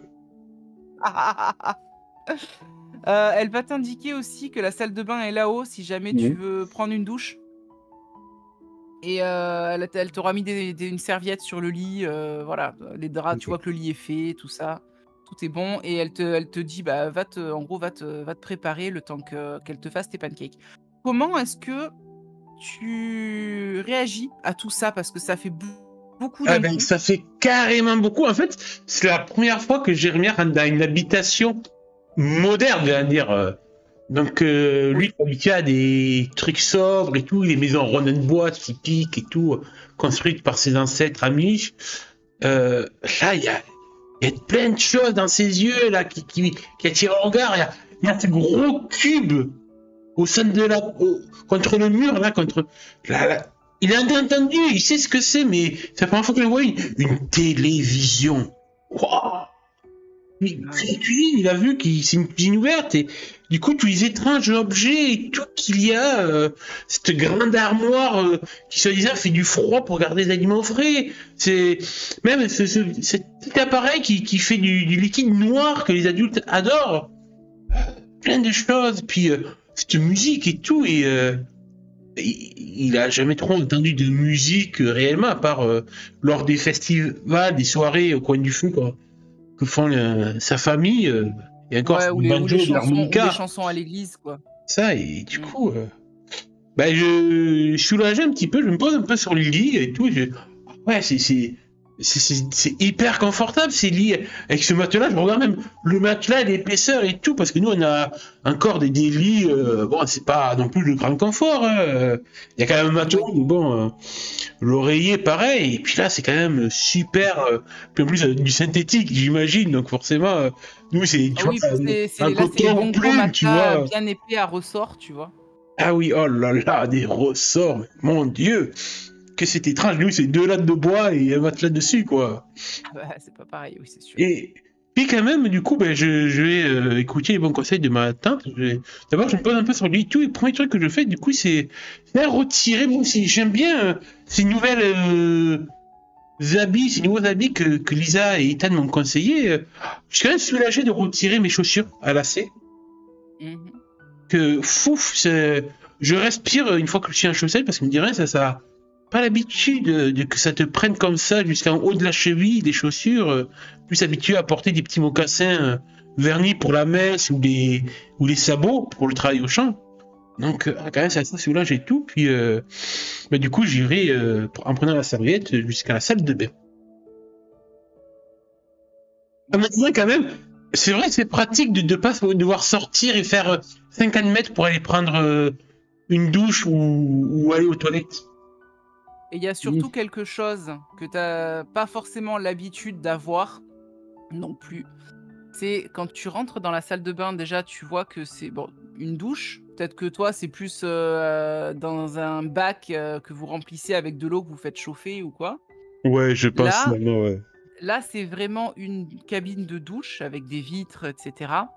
Elle va t'indiquer aussi que la salle de bain est là-haut si jamais tu Mhm. veux prendre une douche et elle t'aura mis une serviette sur le lit, voilà, les draps, tu vois que le lit est fait, tout ça, tout est bon et elle te dit, bah, va te préparer le temps qu'elle te fasse tes pancakes. Comment est-ce que tu réagis à tout ça? Parce que ça fait beaucoup Ah d'un ben, coup. ça fait carrément beaucoup. En fait, c'est la première fois que Jérémy rentre dans une habitation moderne, je veux dire. Donc, lui, il Oui. est habitué à des trucs sobres et tout, les maisons rondes de bois typiques et tout, construites par ses ancêtres amish. Là, il y a plein de choses dans ses yeux là qui attirent le regard. Il y a ce gros cube au centre de contre le mur là, il a entendu, il sait ce que c'est, mais c'est la première fois qu'il voit une télévision. Waouh! Ah C'est oui. une cuisine, il a vu que c'est une cuisine ouverte et du coup tous les étranges objets et tout qu'il y a, cette grande armoire qui soi-disant fait du froid pour garder les aliments frais. C'est même cet petit appareil qui fait du liquide noir que les adultes adorent. Plein de choses, puis cette musique et tout et il a jamais trop entendu de musique réellement à part lors des festivals, des soirées au coin du feu quoi que font sa famille, et encore Ouais, c'est ou du les ou banjo les et de chansons ou les l'harmonica, chansons à l'église, quoi. ça, et du Mmh. coup, bah, je suis soulagé un petit peu, je me pose un peu sur le lit et tout, ouais, c'est hyper confortable ces lits avec ce matelas. Je regarde même le matelas, l'épaisseur et tout, parce que nous on a encore des lits, bon, c'est pas non plus le grand confort, hein. Il y a quand même un matelas, Oui. mais bon, l'oreiller pareil, et puis là c'est quand même super, puis en plus du synthétique j'imagine, donc forcément, nous c'est, Ah tu vois, oui, un c'est les coton bons gros plume, tu matelas, vois. bien épais à ressort, tu vois? Ah oui, oh là là, des ressorts, mon dieu, que c'est étrange, nous c'est deux lattes de bois et un matelas dessus, quoi. Ah bah, c'est pas pareil, oui, c'est sûr. Et puis quand même, du coup, ben, je vais écouter les bons conseils de ma tante. D'abord, je me pose un peu sur lui. Tout le premier truc que je fais, du coup, c'est retirer. Moi aussi, j'aime bien ces nouvelles habits, ces nouveaux habits que Lisa et Ethan m'ont conseillé. Je suis quand même soulagé de retirer mes chaussures à lacets. Mmh. Que fouf, je respire une fois que je suis en chaussette parce que me dirait ça pas l'habitude que ça te prenne comme ça jusqu'en haut de la cheville des chaussures, plus habitué à porter des petits mocassins vernis pour la messe ou les sabots pour le travail au champ. Donc quand même c'est assez soulage et tout. Puis bah, du coup j'irai en prenant la serviette jusqu'à la salle de bain. Ah, OK. maintenant quand même, c'est vrai que c'est pratique de ne pas devoir sortir et faire 50 mètres pour aller prendre une douche ou aller aux toilettes. Et il y a surtout quelque chose que tu as pas forcément l'habitude d'avoir non plus. C'est quand tu rentres dans la salle de bain, déjà, tu vois que c'est bon, une douche. Peut-être que toi, c'est plus, dans un bac, que vous remplissez avec de l'eau que vous faites chauffer ou quoi. Ouais, je pense Là maintenant, ouais. là, c'est vraiment une cabine de douche avec des vitres et cetera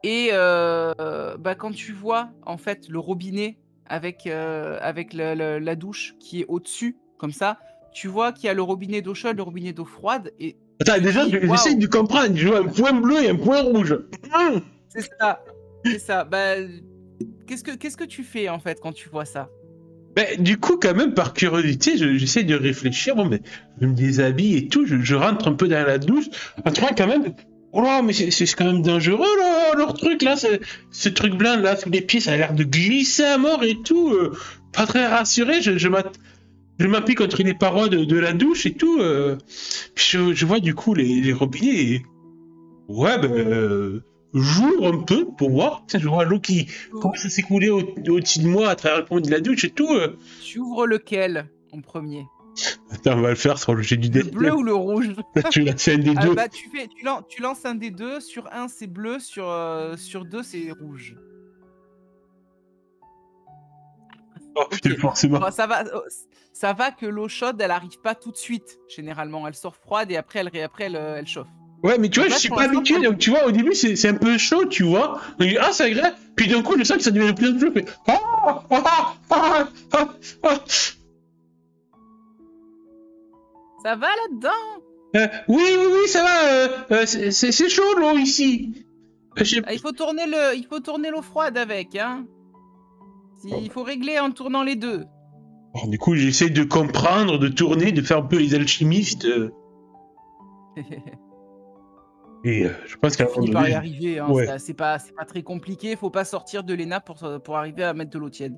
et bah, quand tu vois, en fait, le robinet avec la douche qui est au-dessus, comme ça, tu vois qu'il y a le robinet d'eau chaude, le robinet d'eau froide et Attends, tu te déjà, dis: j'essaye «Waouh!» de comprendre. Je vois un point bleu et un point rouge. Hum. C'est ça, c'est ça. Bah, qu'est-ce que tu fais, en fait, quand tu vois ça? Ben, du coup, quand même, par curiosité, j'essaie de réfléchir. Bon, mais je me déshabille et tout. Je rentre un peu dans la douche. En trouvant quand même. Oh là, mais c'est quand même dangereux, là, leur truc, là. Ce truc blanc, là, sous les pieds, ça a l'air de glisser à mort et tout. Pas très rassuré. Je m'appuie contre les parois de la douche et tout. Puis je vois du coup les robinets. Et ouais, ben, j'ouvre un peu pour voir. Tiens, je vois l'eau qui Tu commence à s'écouler au-dessus de moi à travers le pont de la douche et tout. tu ouvres lequel en premier? Attends, on va le faire sur le jet du Le bleu destin. ou le rouge? Tu l'as fait un des Ah deux. bah, tu lances un des 2. Sur un c'est bleu, sur 2 c'est rouge. Oh putain, OK. forcément. Bon, ça va que l'eau chaude, elle arrive pas tout de suite, généralement. Elle sort froide et après elle chauffe. Ouais, mais tu vois, Donc je là, suis pour pas l'instant, tu habitué. Donc, tu vois, au début, c'est un peu chaud, tu vois. Donc, je dis, ah, c'est agréable. Puis d'un coup, je sens que ça devient de plus en plus chaud. Je fais, ah. ça va là-dedans? Oui, oui, oui, ça va. C'est chaud, l'eau, ici. J'ai- Ah, il faut tourner l'eau froide avec, hein. Il faut régler en tournant les deux. Alors, du coup, j'essaie de comprendre, de tourner, de faire un peu les alchimistes. Et je pense qu'à Tu un moment finis par y donné, arriver, hein. ouais. C'est pas très compliqué. Faut pas sortir de l'ENA pour arriver à mettre de l'eau tiède.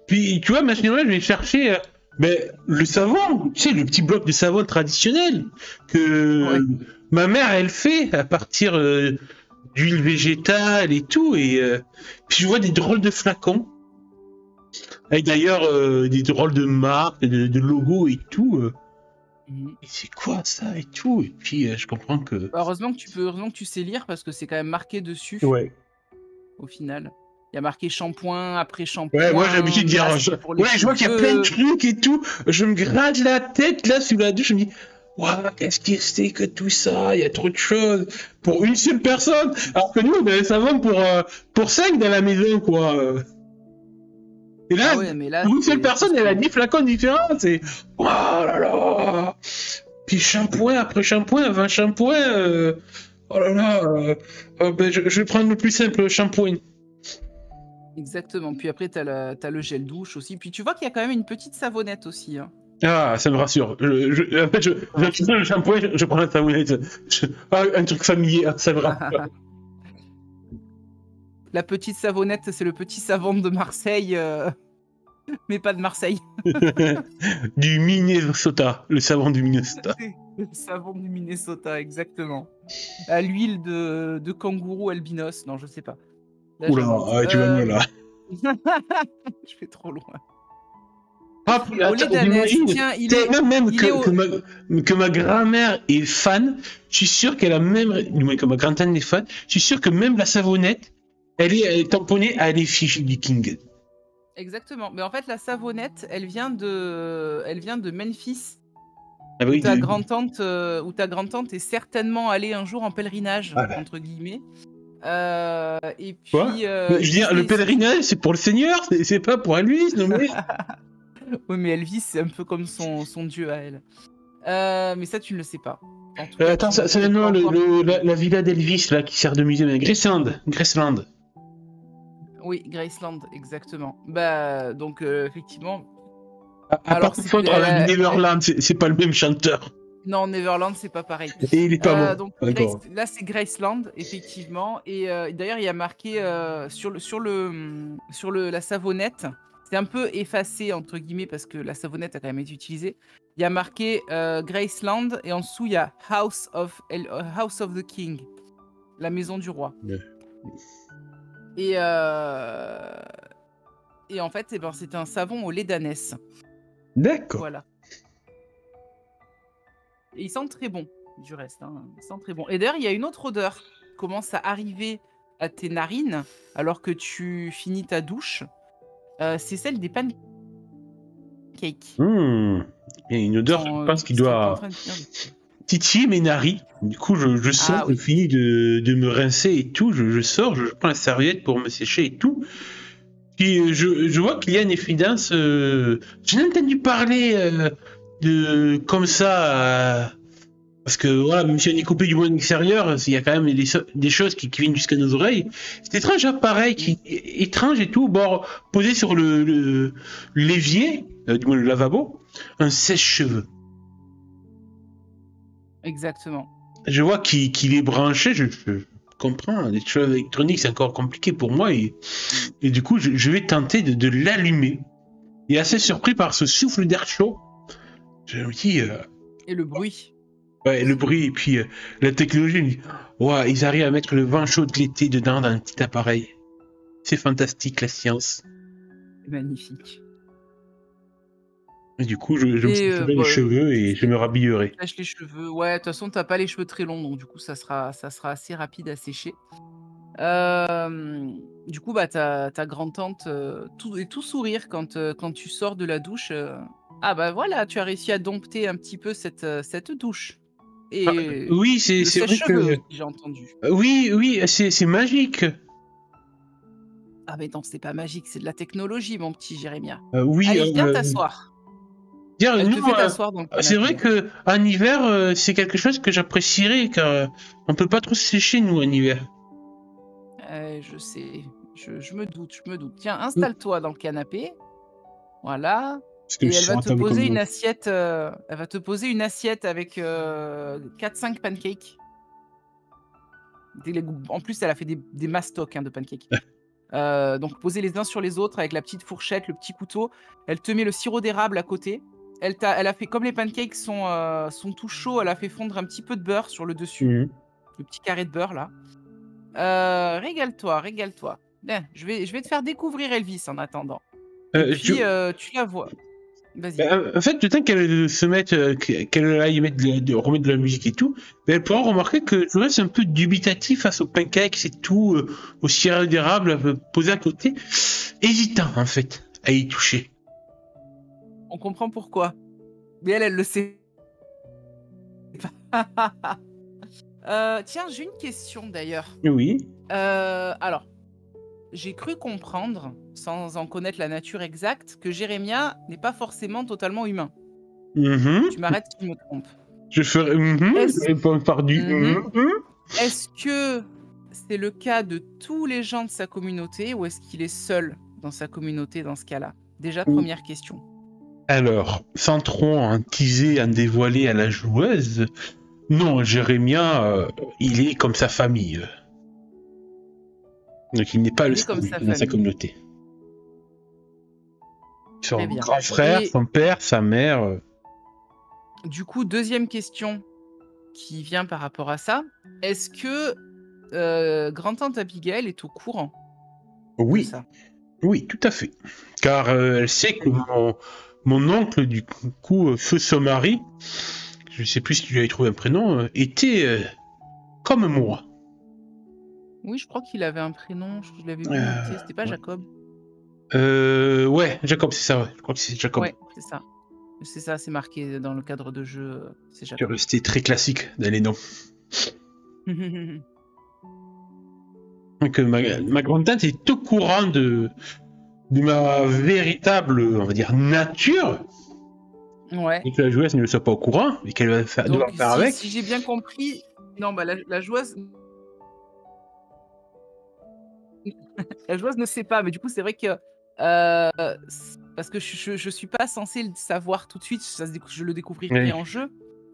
Puis, tu vois, machinalement, je vais chercher mais le savon, tu sais, le petit bloc de savon traditionnel que Ouais. ma mère, elle fait à partir d'huile végétale et tout. Et puis, je vois des drôles de flacons. Avec d'ailleurs des drôles de marques, de logos et tout. Mmh. Et c'est quoi ça et tout? Et puis, je comprends que. Bah, heureusement que tu sais lire parce que c'est quand même marqué dessus, Ouais. au final. Il y a marqué shampoing, après Ouais, moi j'ai shampoing, l'habitude de dire. masque pour les Ouais, je vois qu'il y a plein de cheveux. trucs et tout. Je me gratte la tête là sous la douche. Je me dis, waouh, qu'est-ce que c'est que tout ça? Il y a trop de choses pour une seule personne. Alors que nous, on a un savon pour 5 dans la maison, quoi. Et là, Ah ouais, mais là, pour une seule c'est personne, elle a 10 flacons différents. C'est. Oh là là! Puis shampoing après shampoing, 20 shampoings. Oh là là. Ben, je vais prendre le plus simple, shampoing. exactement. Puis après, t'as le gel douche aussi. Puis tu vois qu'il y a quand même une petite savonnette aussi, hein. Ah, ça me rassure. En fait, je prends le shampoing, je prends la savonnette. Ah, un truc familier, ça me rassure. La petite savonnette, c'est le petit savon de Marseille, mais pas de Marseille. Du Minnesota, le savon du Minnesota. Le savon du Minnesota, exactement. À l'huile de kangourou albinos. Non, je sais pas. Là, Oula, j'invente. tu vas loin là. Je vais trop loin. Ah, puis Au lait attends, d'ânesse, j'imagine, tiens, même il est au... que ma grand-mère est fan, je suis sûr qu'elle a même, du moins que ma grand-tante est fan, je suis sûr que même la savonnette, elle est tamponnée à l'effigie du King. Exactement. Mais en fait, la savonnette, elle vient de Memphis, Ah bah où oui, ta grand-tante est certainement allée un jour en pèlerinage, Ah bah. entre guillemets. Et Quoi? puis, Je veux dire, le Disney... pèlerinage, c'est pour le Seigneur, c'est pas pour Elvis, non mais. Oui, mais Elvis, c'est un peu comme son dieu à elle. Mais ça, tu ne le sais pas. En tout cas, Attends, tu n'as c'est peut-être non, pas encore- la villa d'Elvis là qui sert de musée, mais Graceland, Graceland. Oui, Graceland, exactement. Bah, donc, effectivement... Par Alors, contre, Neverland, c'est pas le même chanteur. Non, Neverland, c'est pas pareil. Et il est pas bon. Donc, D'accord. là, c'est Graceland, effectivement. Et d'ailleurs, il y a marqué sur la savonnette, c'est un peu effacé, entre guillemets, parce que la savonnette a quand même été utilisée. Il y a marqué Graceland, et en dessous, il y a House of the King, la maison du roi. Ouais. Et en fait, c'est un savon au lait d'ânesse. D'accord. Voilà. Et il sent très bon, du reste. Hein. Il sent très bon. Et d'ailleurs, il y a une autre odeur qui commence à arriver à tes narines alors que tu finis ta douche. C'est celle des pancakes. Il y a une odeur, je pense, qui doit titiller mes narines. Du coup, je sors, Ah, oui. je finis de me rincer et tout. Je sors, je prends la serviette pour me sécher et tout. Puis je vois qu'il y a une évidence. J'en ai entendu parler comme ça. Parce que voilà, même si on est coupé du monde extérieur, il y a quand même des choses qui viennent jusqu'à nos oreilles. C'est étrange, hein, pareil, étrange et tout. Bon, posé sur le l'évier, du moins le lavabo, un sèche-cheveux. Exactement. Je vois qu'il est branché, je comprends. Les choses électroniques, c'est encore compliqué pour moi. Et du coup, je vais tenter de l'allumer. Et assez surpris par ce souffle d'air chaud, je me dis... Et le bruit. Ouais, le bruit et puis la technologie, je me dis, wow, ils arrivent à mettre le vent chaud de l'été dedans dans un petit appareil. C'est fantastique, la science. C'est magnifique. Et du coup, je me sécherai les cheveux et je me rhabillerai. Lâche les cheveux. Ouais, de toute façon, t'as pas les cheveux très longs, donc du coup, ça sera assez rapide à sécher. Du coup, bah, ta grand-tante tout sourire quand tu sors de la douche. Ah bah voilà, tu as réussi à dompter un petit peu cette douche. Et oui, c'est le vrai sèche-cheveux que... j'ai entendu. Oui, c'est magique. Ah mais non, c'est pas magique, c'est de la technologie, mon petit Jérémia. Oui. Allez, viens t'asseoir. Elle te fait t'asseoir dans le canapé. C'est vrai que en hiver, c'est quelque chose que j'apprécierais car on peut pas trop se sécher nous en hiver. Je sais, je me doute, je me doute. Tiens, installe-toi dans le canapé, voilà, Parce que et je elle suis va te rentable comme poser une l'autre. assiette, avec, 4-5 pancakes. En plus, elle a fait des mastocs, hein, de pancakes. Donc posés les uns sur les autres avec la petite fourchette, le petit couteau. Elle te met le sirop d'érable à côté. Elle a fait comme les pancakes sont tout chauds, elle a fait fondre un petit peu de beurre sur le dessus, Mhm. le petit carré de beurre là. Régale-toi, régale-toi. Bien, je vais te faire découvrir Elvis en attendant et puis, tu la vois. Vas-y. En fait, le temps qu'elle se mette, qu'elle aille mettre remettre de la musique et tout, elle pourra remarquer que je reste un peu dubitatif face au pancake, c'est tout, au sirop d'érable posé à côté, hésitant en fait à y toucher. On comprend pourquoi. Mais elle le sait pas. Tiens, j'ai une question d'ailleurs. Oui. Alors, j'ai cru comprendre, sans en connaître la nature exacte, que Jérémia n'est pas forcément totalement humain. Mhm. Tu m'arrêtes si je me trompe. Je ferai Est-ce je réponds par du Mmh Est-ce que c'est le cas de tous les gens de sa communauté ou est-ce qu'il est seul dans sa communauté dans ce cas-là? Déjà, première question. Alors, sans trop en teaser, en dévoiler à la joueuse, non, Jérémia, il est comme sa famille. Donc il n'est pas Il le est comme seul sa dans sa famille. communauté. Son Très bien. grand frère, Et son père, sa mère. du coup, deuxième question qui vient par rapport à ça. Est-ce que, grand-tante Abigail est au courant de Oui, ça? oui, tout à fait. Car elle sait que mon oncle, du coup, feu son mari, je ne sais plus si tu lui avais trouvé un prénom, était comme moi. Oui, je crois qu'il avait un prénom, je l'avais vu noté, c'était pas Ouais. Jacob? Ouais, Jacob, c'est ça, ouais. Je crois que c'est Jacob. Ouais, c'est ça. C'est ça, c'est marqué dans le cadre de jeu, c'est C'est Jacob. resté très classique dans les noms. Donc ma grande-tante est au courant de ma véritable, on va dire, nature, Ouais. et que la joueuse ne le soit pas au courant, et qu'elle va devoir Donc faire avec. si j'ai bien compris, non, bah, la joueuse la joueuse ne sait pas, mais du coup, c'est vrai que, parce que je suis pas censée le savoir tout de suite, je le découvrirai Oui. en jeu.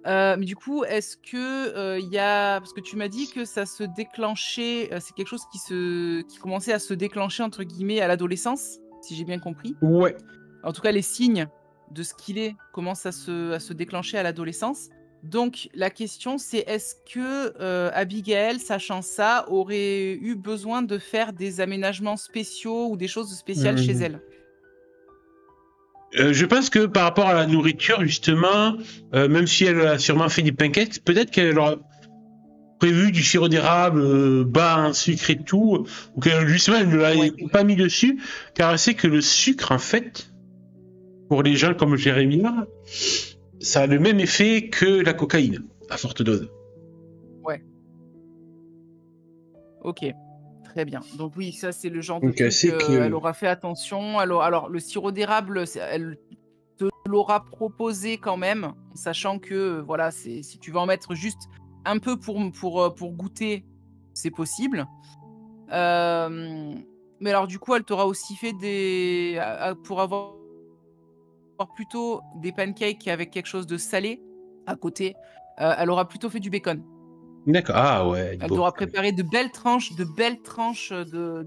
Mais du coup, est-ce que, il y a parce que tu m'as dit que ça se déclenchait, c'est quelque chose qui commençait à se déclencher entre guillemets «à l'adolescence», si j'ai bien compris? Ouais. En tout cas, les signes de ce qu'il est commencent à se déclencher à l'adolescence. Donc la question, c'est est-ce que, Abigail, sachant ça, aurait eu besoin de faire des aménagements spéciaux ou des choses spéciales chez Mmh. elle? Je pense que par rapport à la nourriture, justement, même si elle a sûrement fait des pancakes, peut-être qu'elle aura prévu du sirop d'érable bas en sucre et tout, ou que justement elle ne l'a Ouais. pas mis dessus, car elle sait que le sucre, en fait, pour les gens comme Jérémia, ça a le même effet que la cocaïne, à forte dose. Ouais. OK. Très bien. Donc oui, ça, c'est le genre de Donc elle truc, sait elle que... aura fait attention. Alors le sirop d'érable, elle te l'aura proposé quand même, sachant que, voilà, si tu veux en mettre juste un peu pour goûter, c'est possible. Mais alors du coup, elle t'aura aussi fait pour avoir plutôt des pancakes avec quelque chose de salé à côté, elle aura plutôt fait du bacon. D'accord. Ah ouais, Elle bon. t'aura préparé de belles tranches de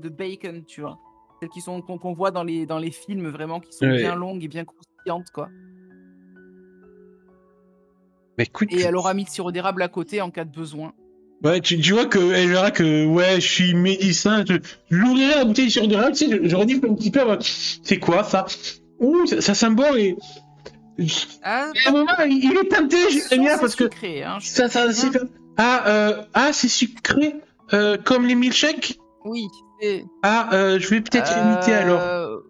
bacon, tu vois? Celles qu'on voit dans les films vraiment qui sont bien Ouais. longues et bien croustillantes, quoi. Mais écoute, Et elle aura mis le sirop d'érable à côté en cas de besoin. ouais, tu vois que elle verra que ouais, je suis médecin. J'ouvrirai la bouteille de sirop d'érable, tu sais, je redis un petit peu, c'est quoi ça? Ouh, ça sent bon et Ah, à un moment, il est tenté, attention, Jérémia, c'est parce que sucré, hein, je te ça, c'est préviens. c'est sucré, comme les milkshakes. Oui, c'est Je vais peut-être limiter alors. heu,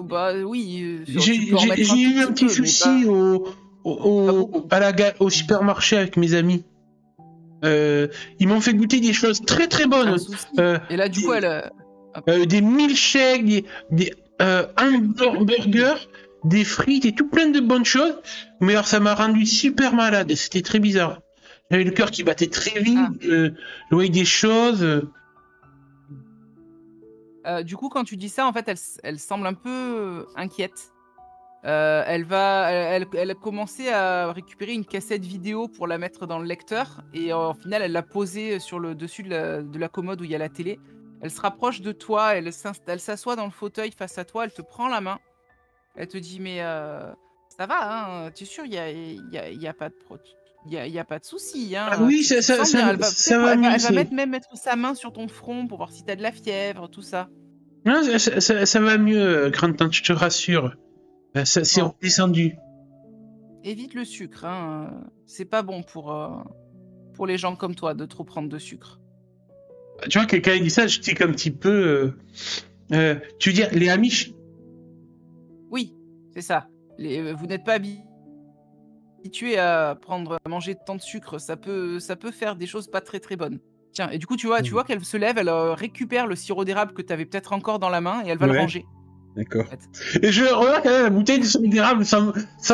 bah, oui, tu peux en mettre un J'ai tout eu un petit petit peu, mais souci pas beaucoup. au supermarché avec mes amis. Ils m'ont fait goûter des choses très très Un bonnes. souci. Euh, Et là, du coup, des, hop, des milkshakes, des hamburgers, des frites et tout plein de bonnes choses. Mais alors ça m'a rendu super malade. C'était très bizarre. J'avais le cœur qui battait très vite, Ah. je voyais des choses. Du coup, quand tu dis ça, en fait, elle semble un peu inquiète. Elle a commencé à récupérer une cassette vidéo pour la mettre dans le lecteur et au final, elle l'a posée sur le dessus de la commode où il y a la télé. Elle se rapproche de toi, elle s'assoit dans le fauteuil face à toi, elle te prend la main. Elle te dit: «Mais, ça va, hein, tu es sûr? Il y a pas de il y a pas de souci, Ah hein, oui, tu te sens bien?» Elle va ça peut-être va mieux, elle va c'est... mettre sa main sur ton front pour voir si tu as de la fièvre, tout ça. Non, ça va mieux, grande-tante, je te rassure. Ça s'est Bon, redescendu. évite le sucre, hein, c'est pas bon pour les gens comme toi de trop prendre de sucre. Tu vois, quelqu'un dit ça, je tique un petit peu. Tu veux dire les Amish? Oui, c'est ça. Vous n'êtes pas habitués à manger tant de sucre, ça peut faire des choses pas très, très bonnes. Tiens et du coup, tu vois qu'elle se lève, elle, récupère le sirop d'érable que tu avais peut-être encore dans la main et elle va le Ouais, ranger, d'accord. en fait. Et je regarde quand même la bouteille de sirop d'érable s'en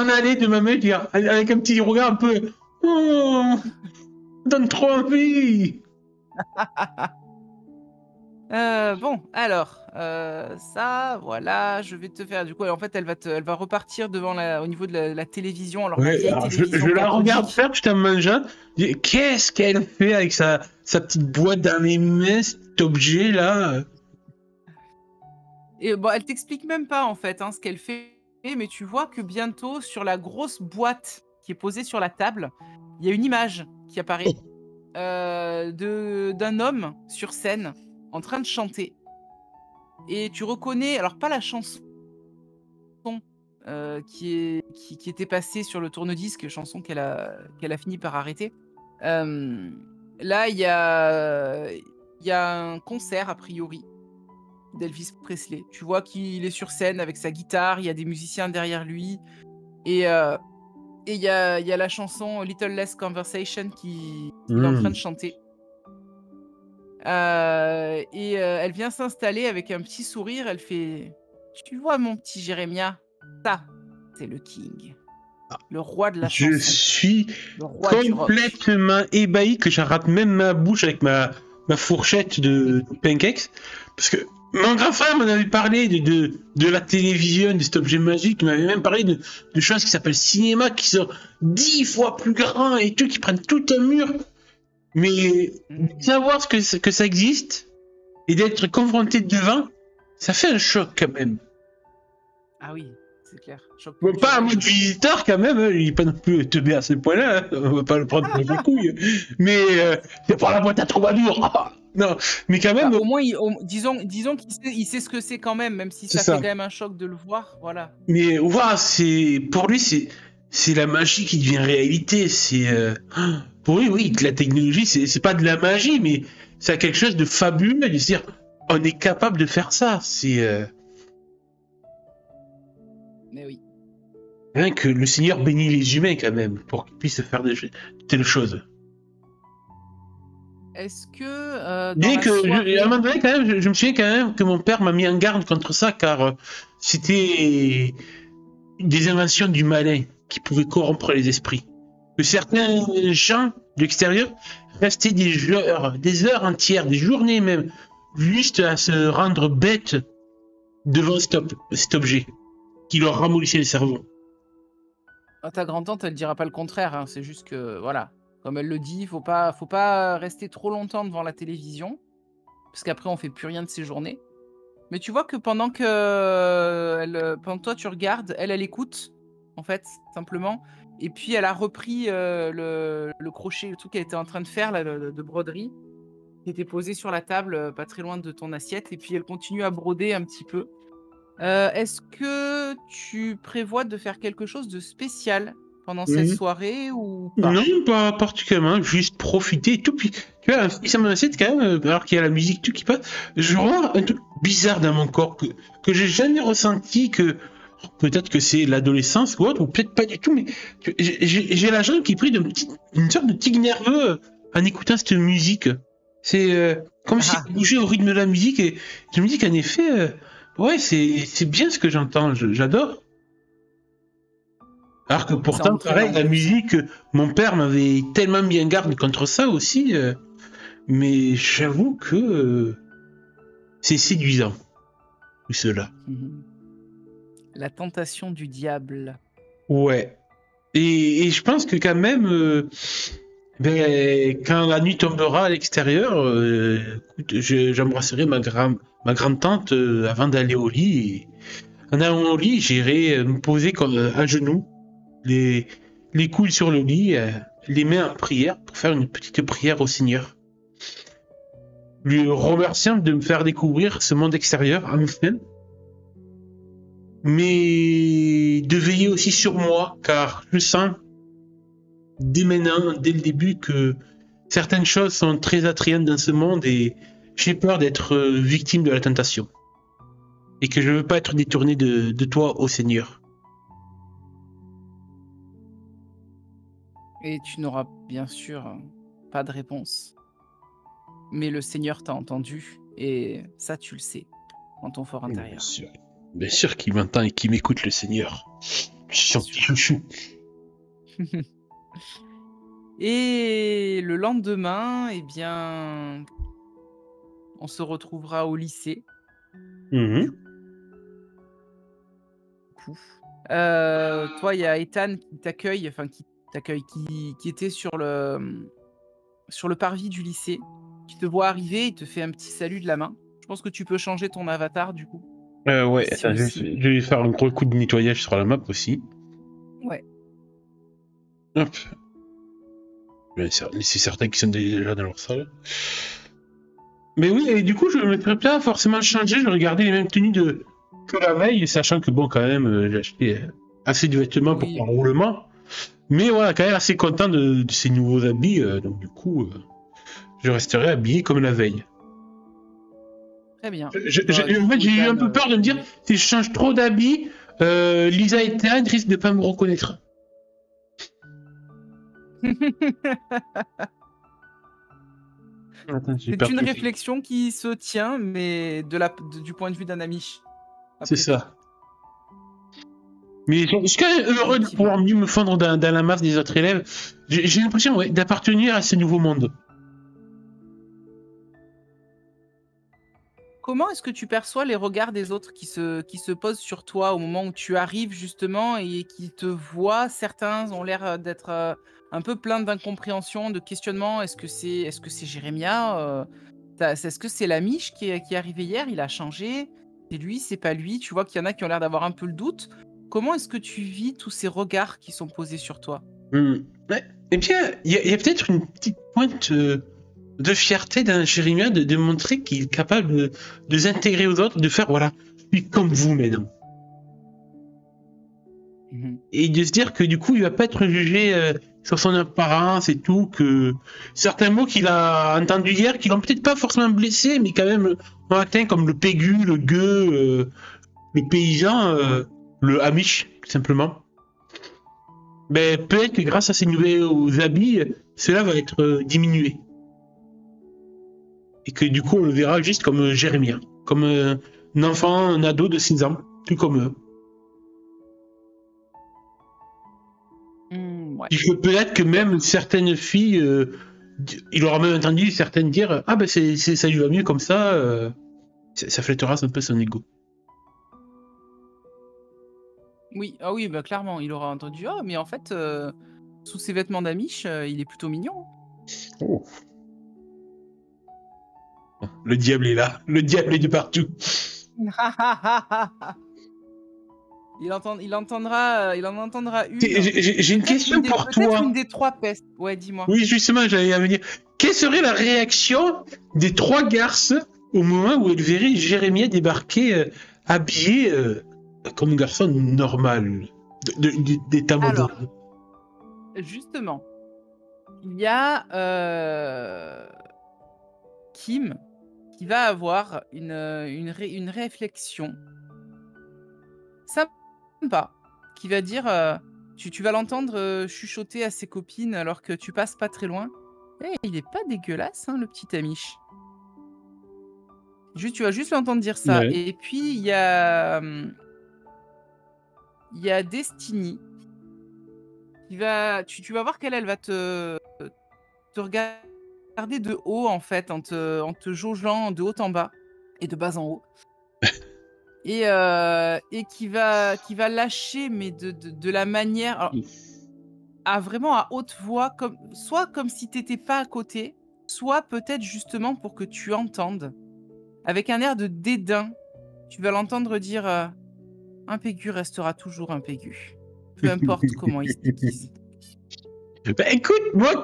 aller de ma main, avec un petit regard un peu. Oh, donne trop envie. Bon, alors, ça, voilà, je vais te faire du coup, en fait, elle va repartir au niveau de la télévision, alors la Ouais, vieille alors je télévision la regarde cathodique. faire tout en mangeant. Je dis, qu'est-ce qu'elle fait avec sa petite boîte dans les mains, cet objet là? Et bon, elle t'explique même pas, en fait, hein, ce qu'elle fait, mais tu vois que bientôt, sur la grosse boîte qui est posée sur la table, il y a une image qui apparaît, d'un homme sur scène, en train de chanter et tu reconnais alors pas la chanson, qui était passée sur le tourne-disque, chanson qu'elle a fini par arrêter. Là, il y a un concert a priori d'Elvis Presley. Tu vois qu'il est sur scène avec sa guitare, il y a des musiciens derrière lui et heu et il y a la chanson Little Less Conversation qu'il est en train de Hmm. chanter. Elle vient s'installer avec un petit sourire, elle fait: «Tu vois mon petit Jérémia? Ça, c'est le king, le roi de la Je chanson, suis le roi du rock». complètement ébahi que j'arrête même ma bouche avec ma fourchette de pancakes. Parce que mon grand frère m'en avait parlé de la télévision, de cet objet magique. Il m'avait même parlé de choses qui s'appellent cinéma, qui sont 10 fois plus grands et tout, qui prennent tout un mur. Mais Mmh. savoir que ça existe et d'être confronté devant, ça fait un choc quand même. Ah oui, c'est clair, choc Bon, pas à culturel. mode visiteur quand même, hein, il est pas non plus teubé à ce point-là, hein, on va pas le prendre pour des couilles. Mais c'est pas la boîte à troubadour. Ah, non, mais quand Bah, même, au moins disons qu'il sait ce que c'est quand même si c'est ça fait ça. quand même un choc de le voir, voilà. Mais voilà, c'est pour lui, c'est la magie qui devient réalité. C'est pour lui, oui, la technologie, c'est pas de la magie, mais c'est quelque chose de fabuleux. De se dire, on est capable de faire ça. C'est Mais oui. rien que le Seigneur bénit les humains quand même pour qu'ils puissent faire de telles choses. Est-ce que, dans Bien la que, à un soirée moment donné, quand même, je me souviens quand même que mon père m'a mis en garde contre ça, car c'était des inventions du malin qui pouvaient corrompre les esprits. Que certains gens de l'extérieur restaient des heures entières, des journées même, juste à se rendre bêtes devant cet objet qui leur ramollissait le cerveau. ta grand-tante, elle dira pas le contraire, hein, c'est juste que, voilà, comme elle le dit, faut pas rester trop longtemps devant la télévision, parce qu'après on fait plus rien de ses journées. Mais tu vois que pendant que toi tu regardes, elle écoute, en fait, simplement et puis elle a repris, le crochet, le truc qu'elle était en train de faire là, de broderie, qui était posé sur la table, pas très loin de ton assiette et puis elle continue à broder un petit peu. Est-ce que tu prévois de faire quelque chose de spécial pendant cette Mhm. soirée ou Non, pas? pas particulièrement, juste profiter et tout. Puis, tu vois, ça mon assiette quand même, alors qu'il y a la musique tout qui passe, je vois un truc bizarre dans mon corps que j'ai jamais ressenti, que peut-être que c'est l'adolescence ou autre, ou peut-être pas du tout, mais j'ai la jambe qui est prise d'une sorte de tic nerveux en écoutant cette musique. C'est comme si Ah! je bougeais au rythme de la musique et je me dis qu'en effet, ouais, c'est bien ce que j'entends, j'adore. Alors que Ça pourtant, entraîne pareil, en la plus. musique, mon père m'avait tellement mis en garde contre ça aussi, mais j'avoue que c'est séduisant, tout cela. Mhm. La tentation du diable. Ouais. Et je pense que quand même, quand la nuit tombera à l'extérieur, écoute, j'embrasserai ma grande-tante avant d'aller au lit. Et en allant au lit, j'irai me poser comme à genoux, les, les couilles sur le lit, les mains en prière, pour faire une petite prière au Seigneur. Lui remerciant de me faire découvrir ce monde extérieur, enfin, mais de veiller aussi sur moi, car je sens dès maintenant, dès le début, que certaines choses sont très attrayantes dans ce monde et j'ai peur d'être victime de la tentation. Et que je veux pas être détourné de toi, ô Seigneur. Et tu n'auras bien sûr pas de réponse. Mais le Seigneur t'a entendu, et ça tu le sais, en ton fort Bien intérieur. sûr. Bien sûr qu'il m'entend et qu'il m'écoute, le Seigneur. Je suis Bien son petit sûr. chouchou. Et le lendemain, eh bien, on se retrouvera au lycée. Mhm. Coup. Toi, il y a Ethan qui t'accueille, enfin qui était sur le parvis du lycée, qui te voit arriver, il te fait un petit salut de la main. Je pense que tu peux changer ton avatar du coup, Ouais, ici attends, aussi. je vais faire un gros coup de nettoyage sur la map aussi. Ouais. Hop. C'est certains qui sont déjà dans leur salle. Mais oui, et du coup, je ne me ferais pas forcément changer, je regardais les mêmes tenues que la veille, sachant que bon, quand même, j'ai acheté assez de vêtements pour Oui, un roulement. Mais voilà, quand même assez content de ces nouveaux habits, donc du coup, je resterai habillé comme la veille. très bien. Bah, du En fait, coup, j'ai eu un Ethan, peu peur de me dire, si je change trop d'habits, Lisa et Théane risquent de pas me reconnaître. Attends, j'ai c'est une perdu. réflexion qui se tient, mais du point de vue d'un ami, C'est après tout. ça. Mais je suis quand même heureux de Effectivement. pouvoir mieux me fondre dans la masse des autres élèves. J'ai l'impression, ouais, d'appartenir à ce nouveau monde. Comment est-ce que tu perçois les regards des autres qui se posent sur toi au moment où tu arrives justement et qui te voient? Certains ont l'air, d'être, un peu pleins d'incompréhension, de questionnement. Est-ce que c'est Jérémia? Est-ce que c'est l'Amish qui est arrivé hier? Il a changé? C'est lui, c'est pas lui? Tu vois qu'il y en a qui ont l'air d'avoir un peu le doute. Comment est-ce que tu vis tous ces regards qui sont posés sur toi? Hmm. Ouais. Et bien, il y a peut-être une petite pointe de fierté d'un Jérémia de montrer qu'il est capable de s'intégrer aux autres, de faire, voilà, je suis comme vous maintenant. Mmh. Et de se dire que du coup, il va pas être jugé sur son apparence et tout, que certains mots qu'il a entendus hier, qui l'ont peut-être pas forcément blessé, mais quand même ont atteint comme le pégu, le gueux, le paysan, le Amish, tout simplement. Mais peut-être que grâce à ces nouveaux habits, cela va être diminué. Et que du coup, on le verra juste comme Jérémia, comme un enfant, un ado de 6 ans, tout comme eux. Mmh, ouais. Il faut peut-être que même certaines filles, il aura même entendu certaines dire ah ben ça lui va mieux comme ça, ça flattera un peu son ego. Oui, ah oui, bah, clairement, il aura entendu: «Ah mais en fait, sous ses vêtements d'Amish, il est plutôt mignon». Oh. Le diable est là, le diable est de partout. Il en entendra une, J'ai une question pour peut-être une toi. des 3 pestes. Ouais, dis-moi? Oui, justement, j'allais à venir. Quelle serait la réaction des trois garces au moment où elles verraient Jérémie débarquer habillé comme un garçon normal, d'état Alors, moderne? justement, il y a, Kim qui va avoir une réflexion sympa, qui va dire, tu vas l'entendre, chuchoter à ses copines alors que tu passes pas très loin: «Eh, il est pas dégueulasse, hein, le petit Amish». Juste, tu vas juste l'entendre dire ça Ouais. et puis il y a Destiny tu vas voir qu'elle, elle va te regarder de haut, en fait, en te jaugeant de haut en bas et de bas en haut et qui va lâcher, mais de la manière alors, vraiment à haute voix, comme si tu étais pas à côté, soit peut-être justement pour que tu entendes, avec un air de dédain, tu vas l'entendre dire, «Un Pégu restera toujours un Pégu, peu importe comment il se déguise». Bah écoute, moi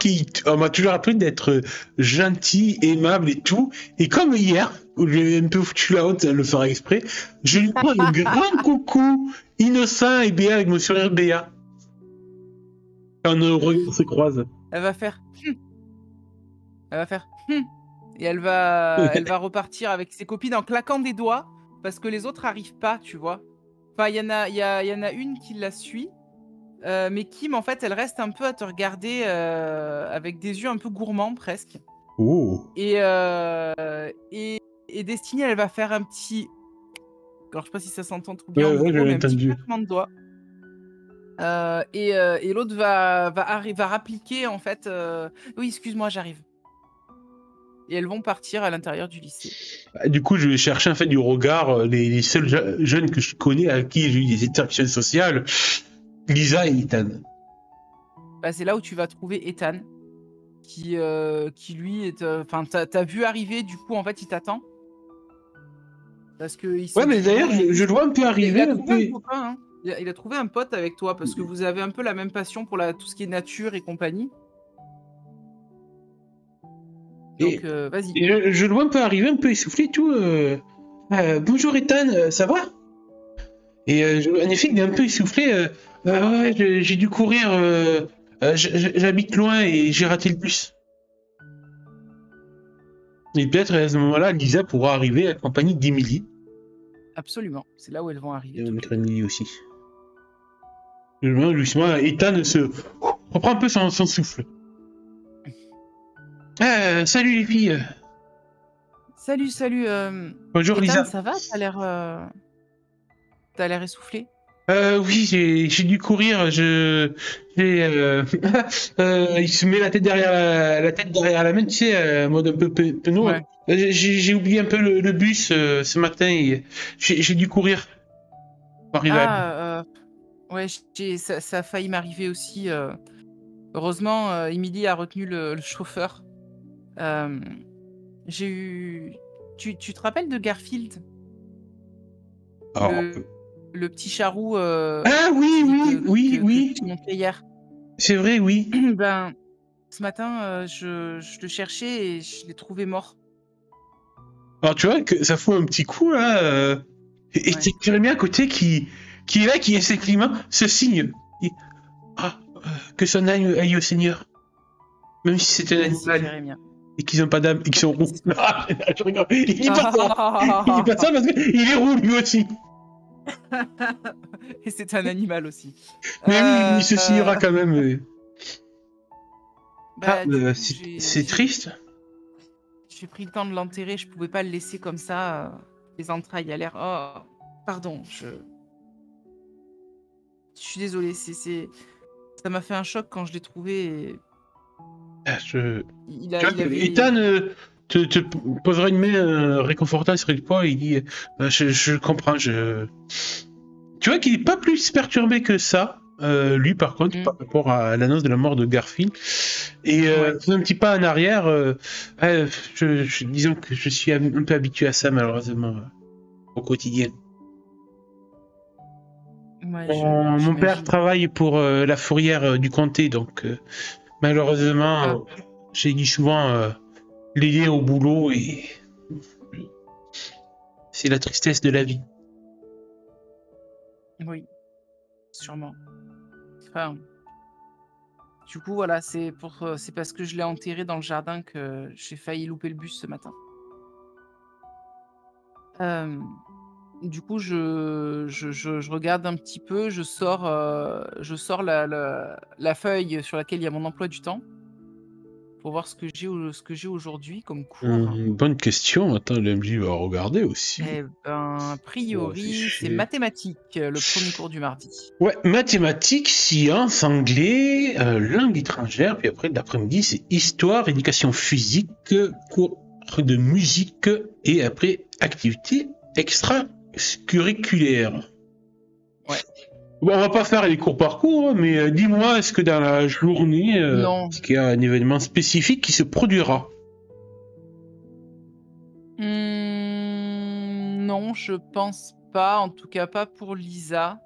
on m'a toujours appris d'être gentil, aimable et tout. Et comme hier, où j'ai un peu foutu la honte à le faire exprès, je lui prends un grand coucou, innocent et béat avec mon sourire béat. Quand nos regards se croisent. Elle va faire: «Hum». Elle va faire: «Hum» et elle va repartir avec ses copines en claquant des doigts parce que les autres arrivent pas, tu vois? Enfin, il y en a une qui la suit, mais Kim, en fait, elle reste un peu à te regarder, avec des yeux un peu gourmands presque Oh. et Destiny, elle va faire un petit alors je sais pas si ça s'entend trop bien au Ouais, micro, j'avais mais un petit entendu. claquement de doigts, et l'autre va rappliquer en fait, «Oui, excuse-moi, j'arrive» et elles vont partir à l'intérieur du lycée. Du coup, je vais chercher en fait du regard les seuls jeunes que je connais à qui j'ai eu des interactions sociales, Lisa et Ethan. Bah, c'est là où tu vas trouver Ethan qui lui est, enfin, tu vu arriver, du coup, en fait, il t'attend parce qu'il Ouais, s'est mais dit: d'ailleurs, «Bon, en je plus» le vois un peu il a arriver, un trouvé un peu. copain, hein. Il a trouvé un pote avec toi parce que vous avez un peu la même passion pour tout ce qui est nature et compagnie, Et, donc vas-y. et je le vois un peu arriver, un peu essoufflé et tout. Bonjour Ethan, ça va? Et en effet, il est un peu essoufflé. Ouais, j'ai dû courir. J'habite loin et j'ai raté le bus. Et peut-être à ce moment-là, Lisa pourra arriver accompagnée d'Emily. Absolument, c'est là où elles vont arriver Et on toutes les mettra 2. Emily aussi. Justement, Ethan reprend un peu son souffle. Salut les filles. Salut, salut, Bonjour Ethan, Lisa. ça va? Tu l'air essoufflé? Oui, j'ai dû courir. Il se met la tête derrière la main, tu sais, en mode un peu penaud. Ouais. J'ai oublié un peu le bus ce matin et j'ai dû courir pour arriver à... Ah, ouais, ça a failli m'arriver aussi, heureusement, Émilie a retenu le chauffeur. Hem, j'ai eu tu te rappelles de Garfield? Alors, Le petit charou, ah oui, qui oui, oui, que oui, tu montrais hier. c'est vrai, oui. Ben, ce matin, je le cherchais et je l'ai trouvé mort. Alors tu vois que ça fout un petit coup là. Et Ouais. c'est Jérémy à côté qui est là, qui est ses climats, ce signe. Ah, que son âme aille au Seigneur. Même si c'est un Merci animal Jérémia. et qu'ils ont pas d'âme et qu'ils sont roux. C'est son Ah, je rigole. Il dit pas ça. Il dit pas ça parce qu'il est roux lui aussi. et c'est un animal aussi. Mais oui, il se signera Heu, quand même. Ah, bah, du coup, c'est triste. j'ai pris le temps de l'enterrer, je pouvais pas le laisser comme ça, les entrailles à l'air. Oh, pardon, je suis désolée, ça m'a fait un choc quand je l'ai trouvé et Ah, il Tu a vois il que avait Ethan te posera une main réconfortante sur le poids et il dit je comprends. Tu vois qu'il est pas plus perturbé que ça. Lui, par contre, mmh, par rapport à l'annonce de la mort de Garfield. Et ouais. faisant un petit pas en arrière, disons que je suis un peu habitué à ça, malheureusement, au quotidien. Ouais, Mon père j'imagine. travaille pour la fourrière du comté, donc Ah, malheureusement, j'ai dû souvent l'aider au boulot et c'est la tristesse de la vie. oui, sûrement. Enfin, du coup, voilà, c'est parce que je l'ai enterré dans le jardin que j'ai failli louper le bus ce matin. Hem, du coup, je regarde un petit peu, je sors la feuille sur laquelle il y a mon emploi du temps pour voir ce que j'ai aujourd'hui comme cours. Bonne question. Attends, le MJ va regarder aussi. Eh ben, a On va priori, c'est afficher. mathématiques, le premier cours du mardi. Ouais, mathématiques, sciences, anglais, langue étrangère, puis après l'après-midi, c'est histoire, éducation physique, cours de musique, et après, activités extracurriculaires. Ouais. Bon, on va pas faire les cours par cours, mais dis-moi, est-ce que dans la journée, Non. est-ce qu'il y a un événement spécifique qui se produira? Non, je pense pas, en tout cas pas pour Lisa.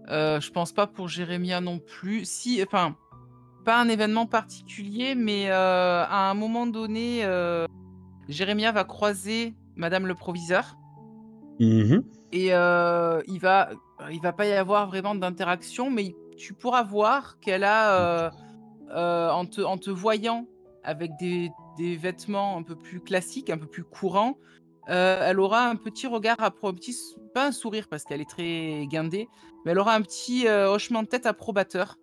Je pense pas pour Jérémia non plus. Si, enfin, pas un événement particulier, mais à un moment donné, Jérémia va croiser madame le proviseur Mhm. et il va pas y avoir vraiment d'interaction, mais tu pourras voir qu'elle a, en te voyant avec des vêtements un peu plus classiques, un peu plus courants, elle aura un petit regard un petit s pas un sourire parce qu'elle est très guindée, mais elle aura un petit, hochement de tête approbateur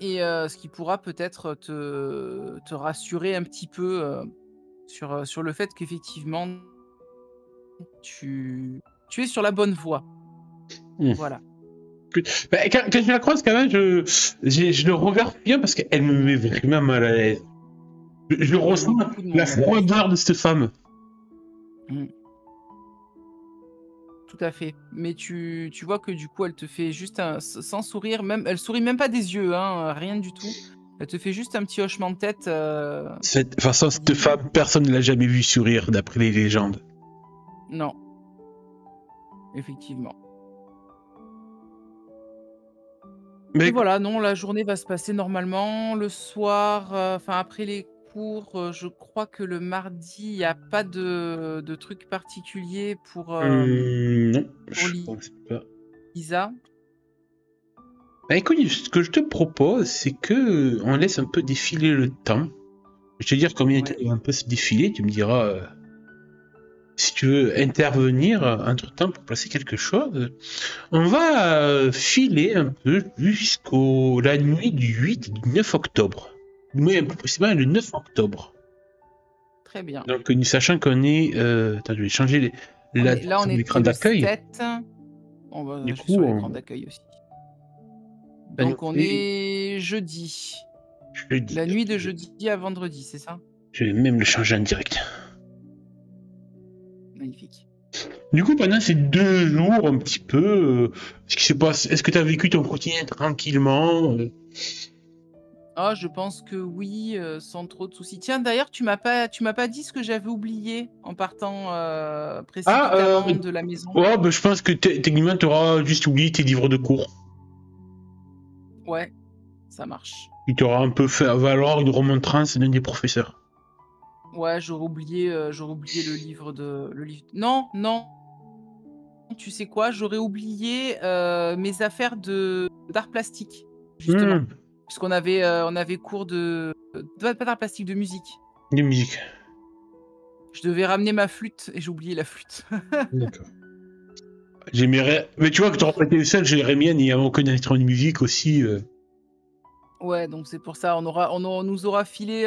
et ce qui pourra peut-être te rassurer un petit peu, sur le fait qu'effectivement tu es sur la bonne voie. Hmm. Voilà. Bah, quand je la croise, quand même, je le regarde bien parce qu'elle me met vraiment mal à l'aise. Je Elle ressens met beaucoup de la monde mal à l'aise. froideur de cette femme. Mmh. Tout à fait. Mais tu vois que du coup, elle te fait juste un sans sourire, même elle sourit même pas des yeux, hein, rien du tout. Elle te fait juste un petit hochement de tête, De toute façon, cette qui femme, personne ne l'a jamais vue sourire, d'après les légendes. non, effectivement. Et Mais voilà, non, la journée va se passer normalement. Le soir, enfin après les cours, je crois que le mardi, il y a pas de truc particulier non, pour je pense pas. Lisa. Bah, écoute, ce que je te propose, c'est que on laisse un peu défiler le temps. Je vais te dire combien de temps Ouais. il va un peu se défiler. Tu me diras si tu veux intervenir entre-temps pour placer quelque chose. On va filer un peu jusqu'au la nuit du 8 et du 9 octobre. Mais plus précisément le 9 octobre. Très bien. Donc, sachant qu'on est. Attends, je vais changer On la est date là, on sur l'écran était le d'accueil. 7. Du Je vais sur coup, l'écran d'accueil aussi. ça nous Donc on fait est jeudi. jeudi. La nuit de jeudi à vendredi, c'est ça? Je vais même le changer en direct. Magnifique. Du coup, pendant ces 2 jours, un petit peu, ce qui se passe, est-ce que tu as vécu ton quotidien tranquillement Ah, je pense que oui, sans trop de soucis. Tiens, d'ailleurs, tu m'as pas dit ce que j'avais oublié en partant, Ah, précipitamment de la maison. ouais, bah, je pense que techniquement, tu auras juste oublié tes livres de cours. Ouais, ça marche. Il t'aura un peu fait valoir une remontrance d'un des professeurs. Ouais, j'aurais oublié le livre non, non, tu sais quoi? J'aurais oublié, mes affaires de d'art plastique, justement. Hmm, On avait cours pas d'art plastique, de musique. de musique. Je devais ramener ma flûte et j'ai oublié la flûte. D'accord. J'aimerais. Mais tu vois que tu n'auras pas été le seul, Jérémien, n'ayant aucun instrument de musique aussi. Ouais, donc c'est pour ça, on nous aura filé,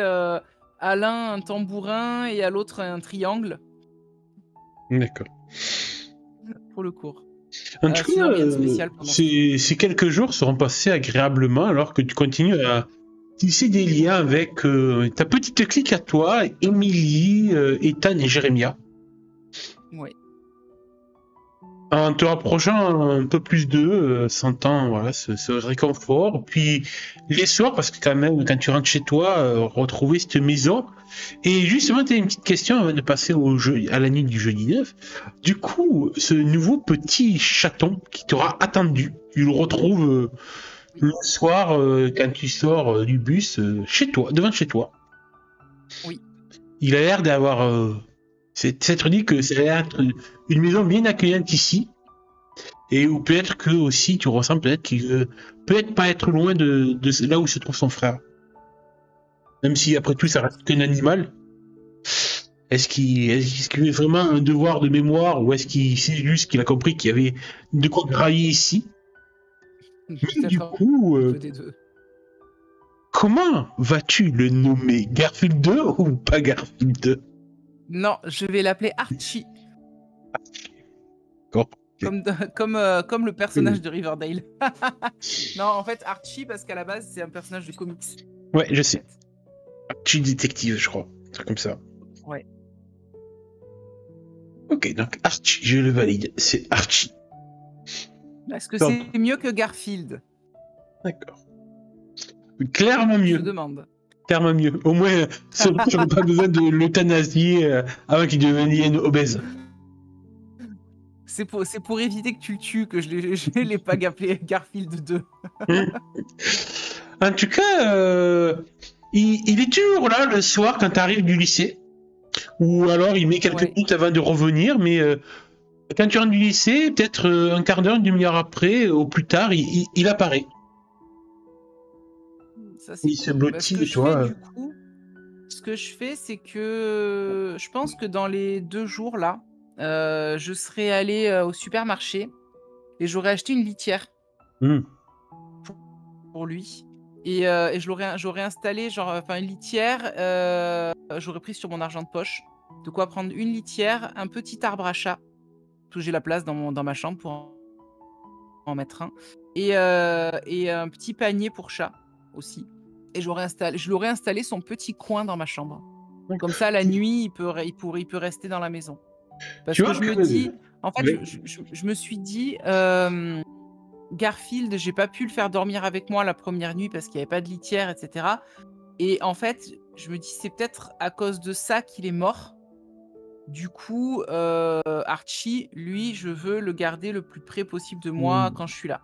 à l'un un tambourin et à l'autre un triangle D'accord. pour le cours. En tout cas, Sinon rien de spécial pendant ce cours. ces quelques jours seront passés agréablement alors que tu continues à tisser des liens avec ta petite clique à toi, Émilie, Ethan et Jérémia. Ouais, En te rapprochant un peu plus d'eux, sentant voilà, ce réconfort. Puis les soirs, parce que quand même, quand tu rentres chez toi, retrouver cette maison. Et justement, tu as une petite question avant de passer à la nuit du jeudi 9. Du coup, ce nouveau petit chaton qui t'aura attendu, tu le retrouves oui, le soir quand tu sors du bus chez toi, devant chez toi. oui. Il a l'air d'avoir... c'est s'être dit que c'est l'air d'être une maison bien accueillante ici. Et ou peut-être que aussi tu ressens peut-être qu'il veut peut-être pas être loin de là où se trouve son frère. Même si après tout ça reste qu'un animal. Est-ce qu'il est vraiment un devoir de mémoire ou est-ce qu'il c'est juste qu'il a compris qu'il y avait de quoi grailler ici? Mais du Peut-être coup, un peu des 2. comment vas-tu le nommer? Garfield 2 ou pas Garfield 2? Non, je vais l'appeler Archie, D'accord. comme le personnage de Riverdale. Non, en fait, Archie, parce qu'à la base, c'est un personnage de comics. Ouais, je En sais. fait. Archie détective, je crois. Un truc comme ça. Ouais. Ok, donc Archie, je le valide. C'est Archie. Est-ce que Top. c'est mieux que Garfield? D'accord. Clairement Je mieux. demande. Clairement mieux. Au moins, j'aurais pas besoin de l'euthanasier avant qu'il devienne obèse. C'est pour éviter que tu le tues que je l'ai pas appelé Garfield 2. En tout cas, il est toujours là le soir quand tu arrives du lycée. Ou alors il met quelques Ouais. minutes avant de revenir, mais quand tu rentres du lycée, peut-être un quart d'heure, une demi-heure après, au plus tard, il apparaît. Ça, c'est Il se cool. Bah, ce que blottit, je tu vois. fais, du coup, ce que je fais, c'est que je pense que dans les 2 jours là, je serai allée, au supermarché et j'aurais acheté une litière Hmm. pour lui et j'aurais installé genre, enfin une litière, j'aurais pris sur mon argent de poche, de quoi prendre une litière, un petit arbre à chat, parce que j'ai la place dans ma chambre pour en mettre un et un petit panier pour chat aussi et je l'aurais installé son petit coin dans ma chambre. Comme ça, la nuit, il peut rester dans la maison. Parce Tu que vois je me que... dis, en fait, Ouais. je me suis dit, Garfield, j'ai pas pu le faire dormir avec moi la première nuit parce qu'il y avait pas de litière, et cetera. Et en fait, je me dis, c'est peut-être à cause de ça qu'il est mort. Du coup, Archie, lui, je veux le garder le plus près possible de moi Hmm. quand je suis là.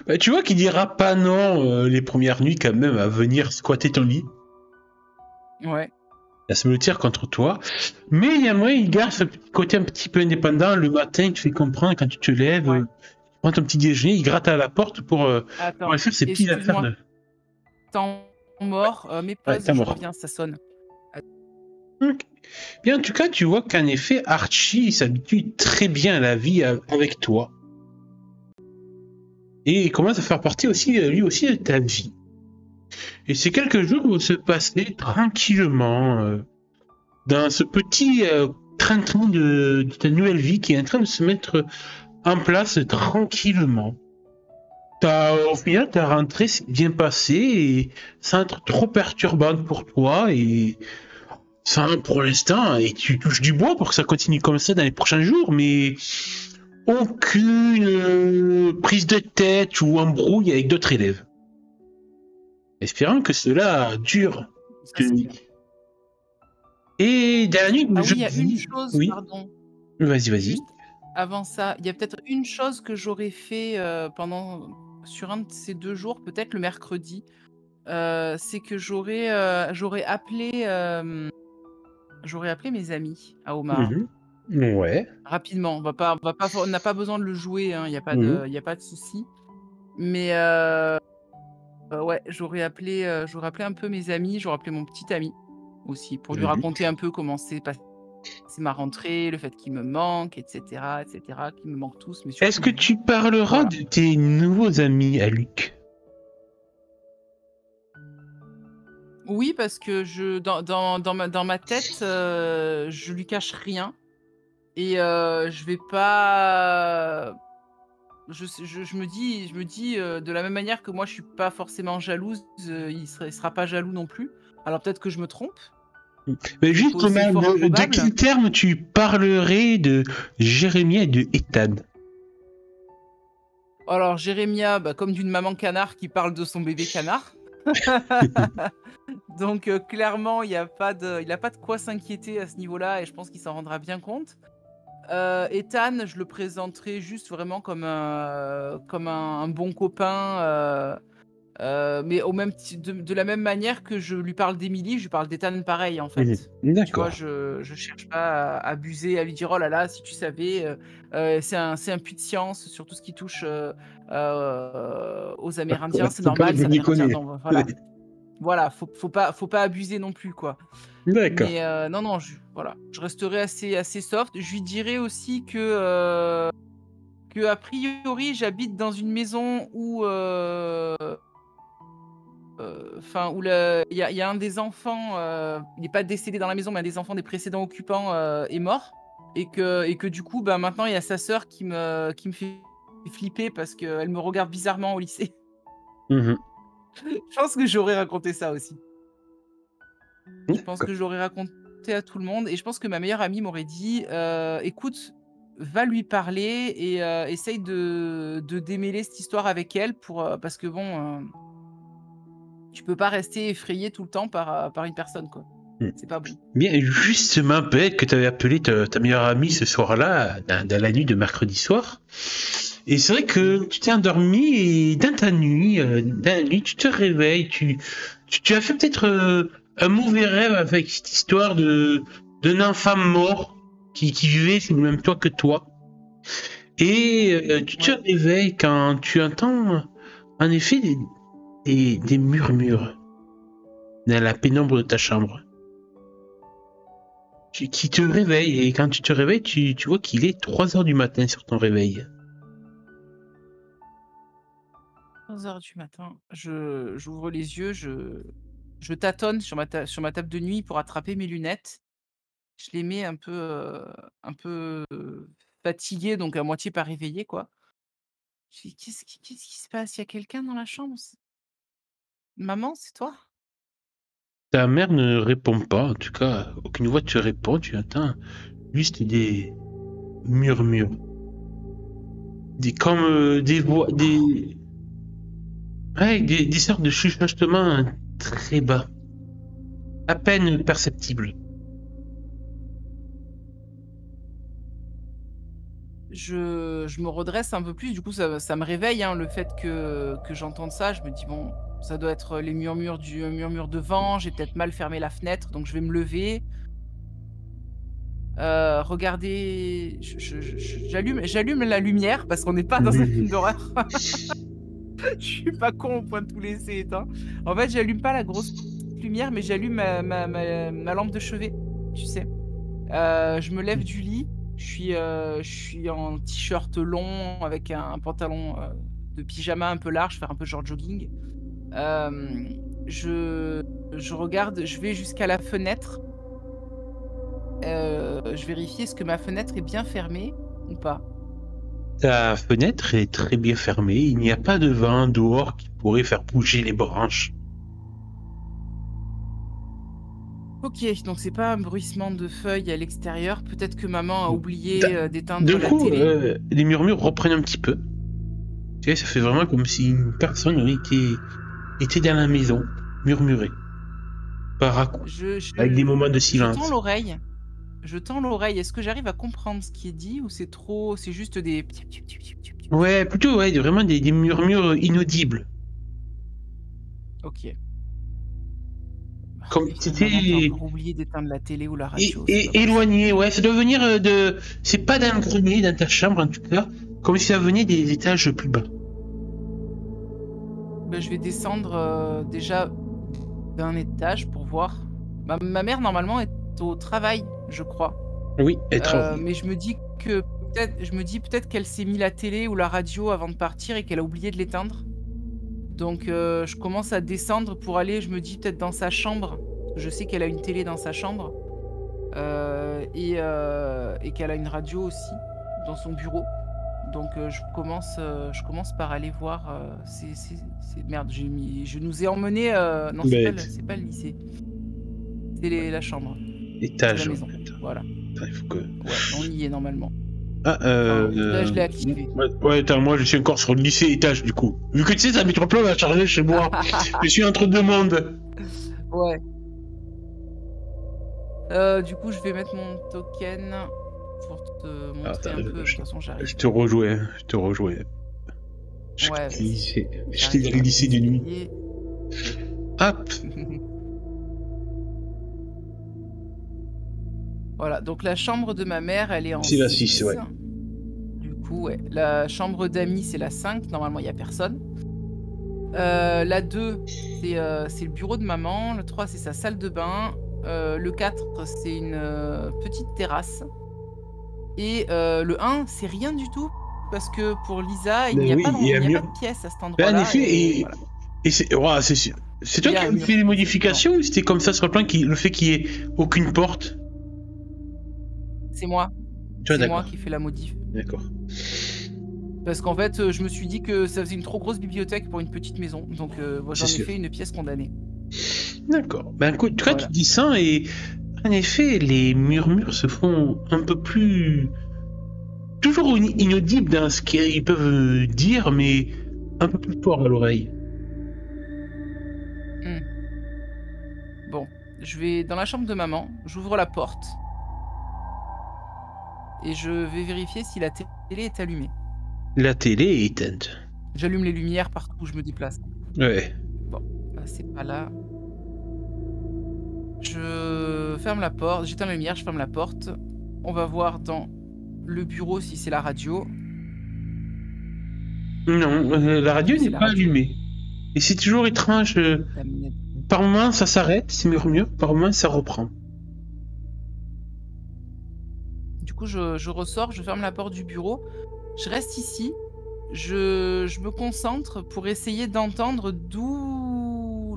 Bah, tu vois qu'il dira pas non les premières nuits quand même à venir squatter ton lit. Ouais. À se blottir contre toi. Mais il y a moyen, il garde ce petit côté un petit peu indépendant. Le matin, tu fais comprendre quand tu te lèves, Ouais. tu prends ton petit déjeuner, il gratte à la porte pour Attends, aller faire ses petites affaires excuse-moi. de... Temps mort, mes Ouais, pauses, t'es je mort. reviens, ça sonne. Ok. Bien, en tout cas, tu vois qu'en effet, Archie il s'habitue très bien à la vie avec toi. Et il commence à faire partie aussi, lui aussi, de ta vie. Et ces quelques jours vont se passer tranquillement dans ce petit train-train de ta nouvelle vie qui est en train de se mettre en place tranquillement. Au final, ta rentrée s'est bien passée et sans être trop perturbante pour toi et sans pour l'instant, et tu touches du bois pour que ça continue comme ça dans les prochains jours, mais aucune prise de tête ou embrouille avec d'autres élèves. Espérant que cela dure. Ça, c'est bien. Et dernier Ah oui, il y a une jeudi, chose, oui, pardon, vas-y. juste avant ça, il y a peut-être une chose que j'aurais fait, sur un de ces 2 jours, peut-être le mercredi, c'est que j'aurais appelé mes amis à Omaha, Ouais. rapidement. On n'a pas besoin de le jouer, hein, Mhm. il y a pas de souci. Mais ouais, j'aurais appelé un peu mes amis, j'aurais appelé mon petit ami aussi, pour lui Mhm. raconter un peu comment s'est passée ma rentrée, le fait qu'il me manque, et cetera, qu'ils me manquent tous, mais Est-ce surtout que lui. tu parleras Voilà. de tes nouveaux amis à Luc? Oui, parce que dans ma tête, je lui cache rien et je vais pas je me dis, de la même manière que moi je suis pas forcément jalouse, il sera pas jaloux non plus. Alors peut-être que je me trompe, Mais c'est justement, fort de probable. quel terme tu parlerais de Jérémie et de Ethan? Alors Jérémia, bah, comme d'une maman canard qui parle de son bébé canard. Donc clairement, il a pas de quoi s'inquiéter à ce niveau-là et je pense qu'il s'en rendra bien compte. Ethan, je le présenterai juste vraiment comme un bon copain, mais au même de la même manière que je lui parle d'Emily, je lui parle d'Ethan pareil, en fait. Tu vois? D'accord. Je cherche pas à abuser, à lui dire: «Oh là là, si tu savais, c'est un puits de science sur tout ce qui touche, aux Amérindiens, c'est Faut pas normal, que je c'est m'y amérindien». connais. Non, voilà. Voilà, faut pas abuser non plus, quoi. D'accord. Mais non, non, voilà, je resterai assez soft. Je lui dirai aussi que a priori, j'habite dans une maison où, enfin, où il y a un des enfants, il n'est pas décédé dans la maison, mais un des enfants des précédents occupants, est mort et que du coup, bah, maintenant il y a sa sœur qui me fait flipper parce qu'elle me regarde bizarrement au lycée. Mhm. Je pense que j'aurais raconté ça aussi. Je pense D'accord. que j'aurais raconté à tout le monde et je pense que ma meilleure amie m'aurait dit, «Écoute, va lui parler et essaye de démêler cette histoire avec elle parce que bon, tu peux pas rester effrayé tout le temps par une personne, quoi. Mm. C'est pas bon». Bien, justement, peut-être que tu avais appelé ta meilleure amie ce soir-là, dans la nuit de mercredi soir. Et c'est vrai que tu t'es endormi et dans la nuit, tu te réveilles, tu as fait peut-être un mauvais rêve avec cette histoire d'un enfant mort qui vivait sous le même toit que toi. Et tu te Ouais. réveilles quand tu entends en effet des murmures dans la pénombre de ta chambre. Qui te réveille et quand tu te réveilles, tu vois qu'il est 3 heures du matin sur ton réveil. 11:00 du matin, j'ouvre les yeux, je tâtonne sur ma table de nuit pour attraper mes lunettes. Je les mets un peu fatiguée, donc à moitié pas réveillée, quoi. Je dis: «Qu'est-ce qui se passe? Il y a quelqu'un dans la chambre? Maman, c'est toi?» Ta mère ne répond pas, en tout cas, aucune voix te répond, tu entends juste des murmures. Comme des voix, ouais, des sortes de chuchotements très bas, à peine perceptibles. Je me redresse un peu plus, du coup ça me réveille, hein, le fait que j'entende ça. Je me dis: «Bon, ça doit être les murmures du murmure de vent, j'ai peut-être mal fermé la fenêtre», donc je vais me lever, regarder, j'allume la lumière parce qu'on n'est pas dans un film d'horreur. Je suis pas con au point de tout laisser éteint. En fait, j'allume pas la grosse lumière, mais j'allume ma lampe de chevet, tu sais? Je me lève du lit, je suis en t-shirt long avec un pantalon, de pyjama un peu large, faire un peu genre jogging. Hem, je regarde, je vais jusqu'à la fenêtre, je vérifie est-ce que ma fenêtre est bien fermée ou pas? Ta fenêtre est très bien fermée, il n'y a pas de vent dehors qui pourrait faire bouger les branches. OK, donc c'est pas un bruissement de feuilles à l'extérieur. Peut-être que maman a D'un oublié, d'éteindre d'un la coup, télé. les murmures reprennent un petit peu. Tu sais, ça fait vraiment comme si une personne était dans la maison, murmurait, par à-coups, Je avec des je moments de je tends silence. l'oreille, je tends l'oreille. Est-ce que j'arrive à comprendre ce qui est dit ou c'est juste des ptip, tip, tip, tip, tip, tip, tip? Ouais, plutôt, ouais, vraiment des murmures inaudibles. OK. Ah Comme si putain, maman, tu c'était encore oublié d'éteindre la télé ou la radio, c'est pas possible. éloigné, ouais, ça doit venir de. C'est pas d'un grenier dans ta chambre en tout cas, comme si ça venait des étages plus bas. Bah, je vais descendre, déjà d'un étage pour voir. Ma mère normalement est au travail, je crois. Oui, être. Mais je me dis peut-être qu'elle s'est mis la télé ou la radio avant de partir et qu'elle a oublié de l'éteindre. Donc je commence à descendre pour aller, je me dis peut-être dans sa chambre. Je sais qu'elle a une télé dans sa chambre, et qu'elle a une radio aussi dans son bureau. Donc je commence par aller voir, merde, je nous ai emmenés, non, Bête. c'est pas le lycée, c'est la chambre, c'est la Étage, en maison, fait. voilà. Attends, il faut que. Ouais, on y est normalement. Ah, Enfin, en tout cas, je l'ai activé. ouais, attends, moi je suis encore sur le lycée étage du coup. Vu que tu sais, ça met trop plein à charger chez moi. Je suis entre deux mondes. Ouais. Du coup, je vais mettre mon token pour te Ah, montrer attends, un peu. De toute façon, je j'arrive. te rejouais, je te rejouais. Ouais, vas-y. J'étais J'arrive dans par le lycée de nuit. l'escalier. Hop. Voilà, donc la chambre de ma mère, elle est en C'est la 6, 6. ouais. Du coup, ouais. La chambre d'amis, c'est la 5. Normalement, il y a personne. La 2, c'est le bureau de maman. Le 3, c'est sa salle de bain. Le 4, c'est une petite terrasse. Et le 1, c'est rien du tout. Parce que pour Lisa, il Mais n'y a oui, pas il y a il n'y a mieux. pas de pièce à cet Ben, en endroit-là. effet, Et voilà. et c'est, ouah, c'est sûr. C'est toi Il y a qui un as mur, fait les effectivement. modifications ou c'était comme ça sur le plan, le fait qu'il y ait aucune porte? C'est moi. Tu vois, C'est moi d'accord. qui fais la modif. D'accord. Parce qu'en fait, je me suis dit que ça faisait une trop grosse bibliothèque pour une petite maison. Donc, C'est j'en ai sûr. fait une pièce condamnée. D'accord. Ben écoute, toi tu Voilà. dis ça et en effet, les murmures se font un peu plus... Toujours inaudibles dans ce qu'ils peuvent dire, mais un peu plus fort à l'oreille. Hmm. Bon, je vais dans la chambre de maman, j'ouvre la porte et je vais vérifier si la télé est allumée. La télé est éteinte. J'allume les lumières partout où je me déplace. Ouais. Bon, bah, c'est pas là. Je ferme la porte, j'éteins la lumière, je ferme la porte. On va voir dans le bureau si c'est la radio. Non, la radio Oui, c'est n'est la pas radio. allumée. Et c'est toujours étrange. La minette. Par moment, ça s'arrête, ces murmures. Par moment, ça reprend. Du coup, je ressors, je ferme la porte du bureau. Je reste ici. Je me concentre pour essayer d'entendre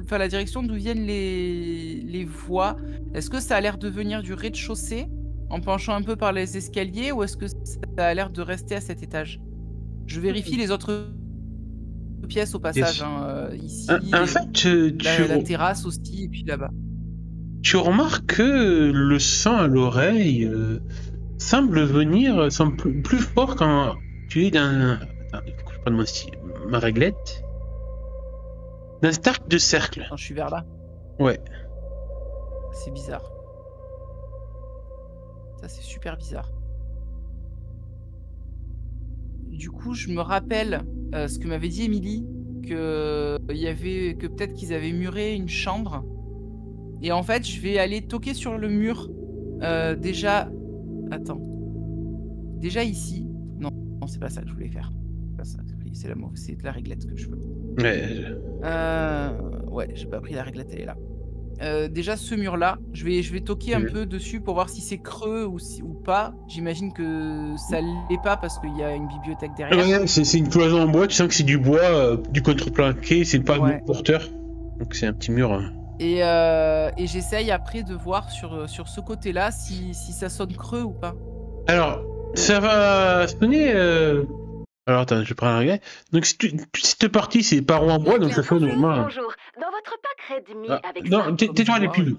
enfin, la direction d'où viennent les voix. Est-ce que ça a l'air de venir du rez-de-chaussée en penchant un peu par les escaliers ou est-ce que ça a l'air de rester à cet étage? Je vérifie les autres pièces au passage, Yes. hein, ici, En fait, la terrasse aussi, et puis là-bas. tu remarques que le son à l'oreille semble venir plus fort quand tu es dans... Attends, je prends ma réglette. Dans cet arc de cercle. Quand je suis vers là, Ouais. c'est bizarre. Ça, c'est super bizarre. Du coup, je me rappelle ce que m'avait dit Émilie, que peut-être qu'ils avaient muré une chambre. Et en fait, je vais aller toquer sur le mur. Déjà, attends. Déjà ici. Non, c'est pas ça que je voulais faire. C'est pas ça. C'est de la réglette que je veux. Ouais. Ouais, j'ai pas pris la réglette, elle est là. Déjà ce mur-là, je vais toquer un peu dessus pour voir si c'est creux ou pas. J'imagine que ça l'est pas parce qu'il y a une bibliothèque derrière. Ouais, c'est une cloison en bois, tu sens que c'est du bois, du contreplaqué, c'est pas un Ouais. mur porteur. Donc c'est un petit mur. Et j'essaye après de voir sur ce côté-là si ça sonne creux ou pas. Alors, ça va sonner. Alors attends, je prends la réglette. Donc cette partie, c'est parois en bois, donc ça sonne normal. Bonjour. Dans votre pack Redmi Ah, avec non, ça, tais-toi les pubs.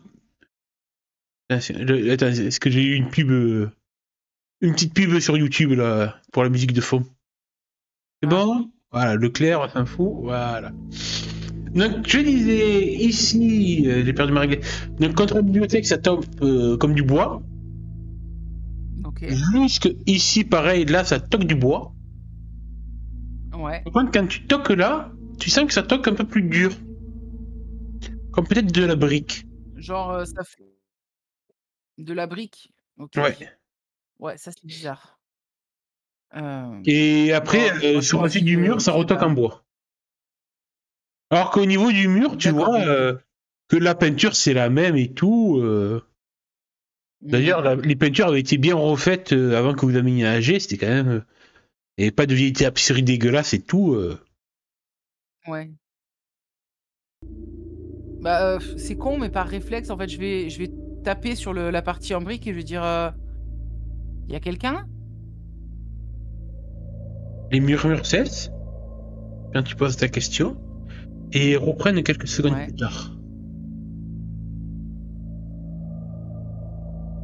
Attends, est-ce que j'ai eu une pub, une petite pub sur YouTube là pour la musique de fond? C'est bon? Voilà, Leclerc, s'en fout. Voilà. Donc je disais ici, j'ai perdu ma règle. Donc contre la bibliothèque, ça tombe comme du bois. Ok. Jusque ici, pareil, là, ça toque du bois. Ouais. Par contre, quand tu toques là, tu sens que ça toque un peu plus dur. Comme peut-être de la brique. Genre ça fait de la brique. Ok. Ouais. Ouais, ça c'est bizarre. Et après, bon, moi, je sur me la suite dis, du mur, ça je sais retoque pas. en bois. Alors qu'au niveau du mur, tu D'accord, vois donc que la peinture c'est la même et tout. D'ailleurs, les peintures avaient été bien refaites avant que vous aménagiez. C'était quand même. Et pas de vieilles tapisseries dégueulasses et tout. ouais. Bah, c'est con, mais par réflexe, en fait, je vais taper sur la partie en brique et je vais dire y a quelqu'un? Les murmures cessent quand tu poses ta question et reprennent quelques secondes Ouais. plus tard.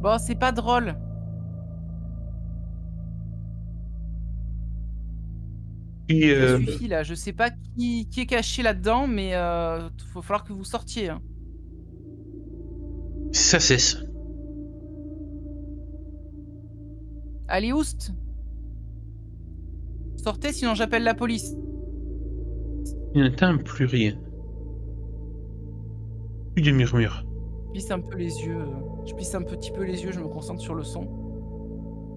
Bon, c'est pas drôle. Puis, Ça suffit là. Je sais pas qui est caché là-dedans, mais faut falloir que vous sortiez. Hein. ça cesse. Allez, oust! Sortez, sinon j'appelle la police. Il n'entend plus rien. Plus de murmures. Je plisse un peu les yeux. Je plisse un petit peu les yeux, je me concentre sur le son.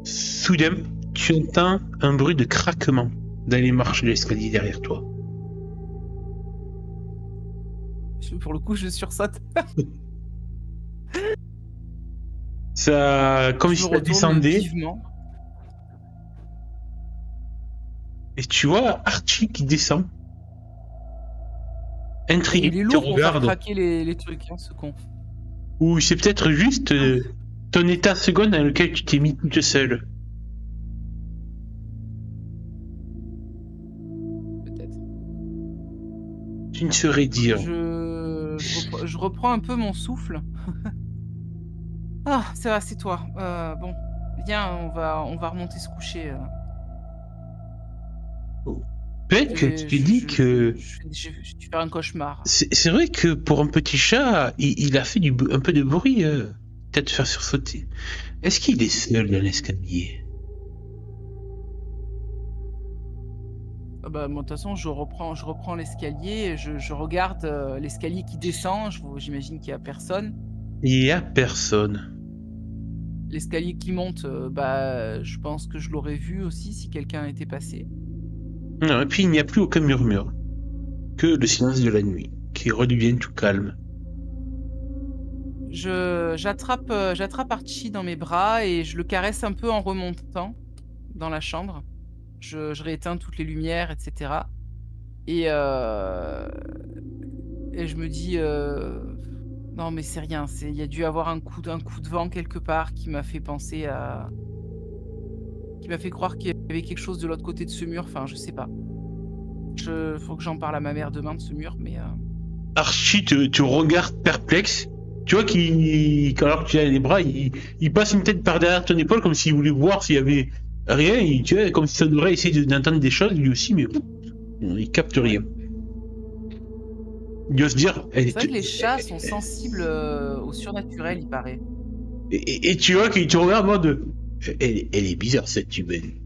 Soudain, tu entends un bruit de craquement dans les marches de l'escalier derrière toi. Pour le coup, je sursaute. Ça, comme Je si me ça retourne descendait. vivement. Et tu vois Archie qui descend. intrigué, Il est il te lourd pour faire regarde. craquer les trucs, hein, ce con. Ou c'est peut-être juste ton état second dans lequel tu t'es mis toute seule. Peut-être. Tu ne saurais dire. Je reprends un peu mon souffle. Ah, ça va, c'est toi. Bon, viens, on va remonter se coucher. Peut-être que tu t'es dit que... Je vais faire un cauchemar. C'est vrai que pour un petit chat, il a fait un peu de bruit, peut-être faire sursauter. Est-ce qu'il est seul dans l'escalier? Ah bah, moi, de toute façon, je reprends l'escalier, je regarde l'escalier qui descend, j'imagine qu'il n'y a personne. Il n'y a personne. L'escalier qui monte, bah, je pense que je l'aurais vu aussi si quelqu'un était passé. Non, et puis il n'y a plus aucun murmure. Que le silence de la nuit, qui redevient tout calme. J'attrape Archie dans mes bras et je le caresse un peu en remontant dans la chambre. Je rééteins toutes les lumières, etc. Et je me dis, non mais c'est rien, il y a dû avoir un coup de vent quelque part qui m'a fait penser à... qui m'a fait croire qu'il y avait quelque chose de l'autre côté de ce mur, enfin je sais pas. Faut que j'en parle à ma mère demain de ce mur, mais... Archie te regarde perplexe. Tu vois alors que tu as les bras, il passe une tête par derrière ton épaule comme s'il voulait voir s'il y avait rien. Tu vois, comme si ça devrait essayer d'entendre des choses lui aussi, mais il capte rien. Il doit se dire... C'est vrai que les chats sont sensibles au surnaturel, il paraît. Et tu vois qu'il te regarde en mode... Elle est bizarre cette humaine.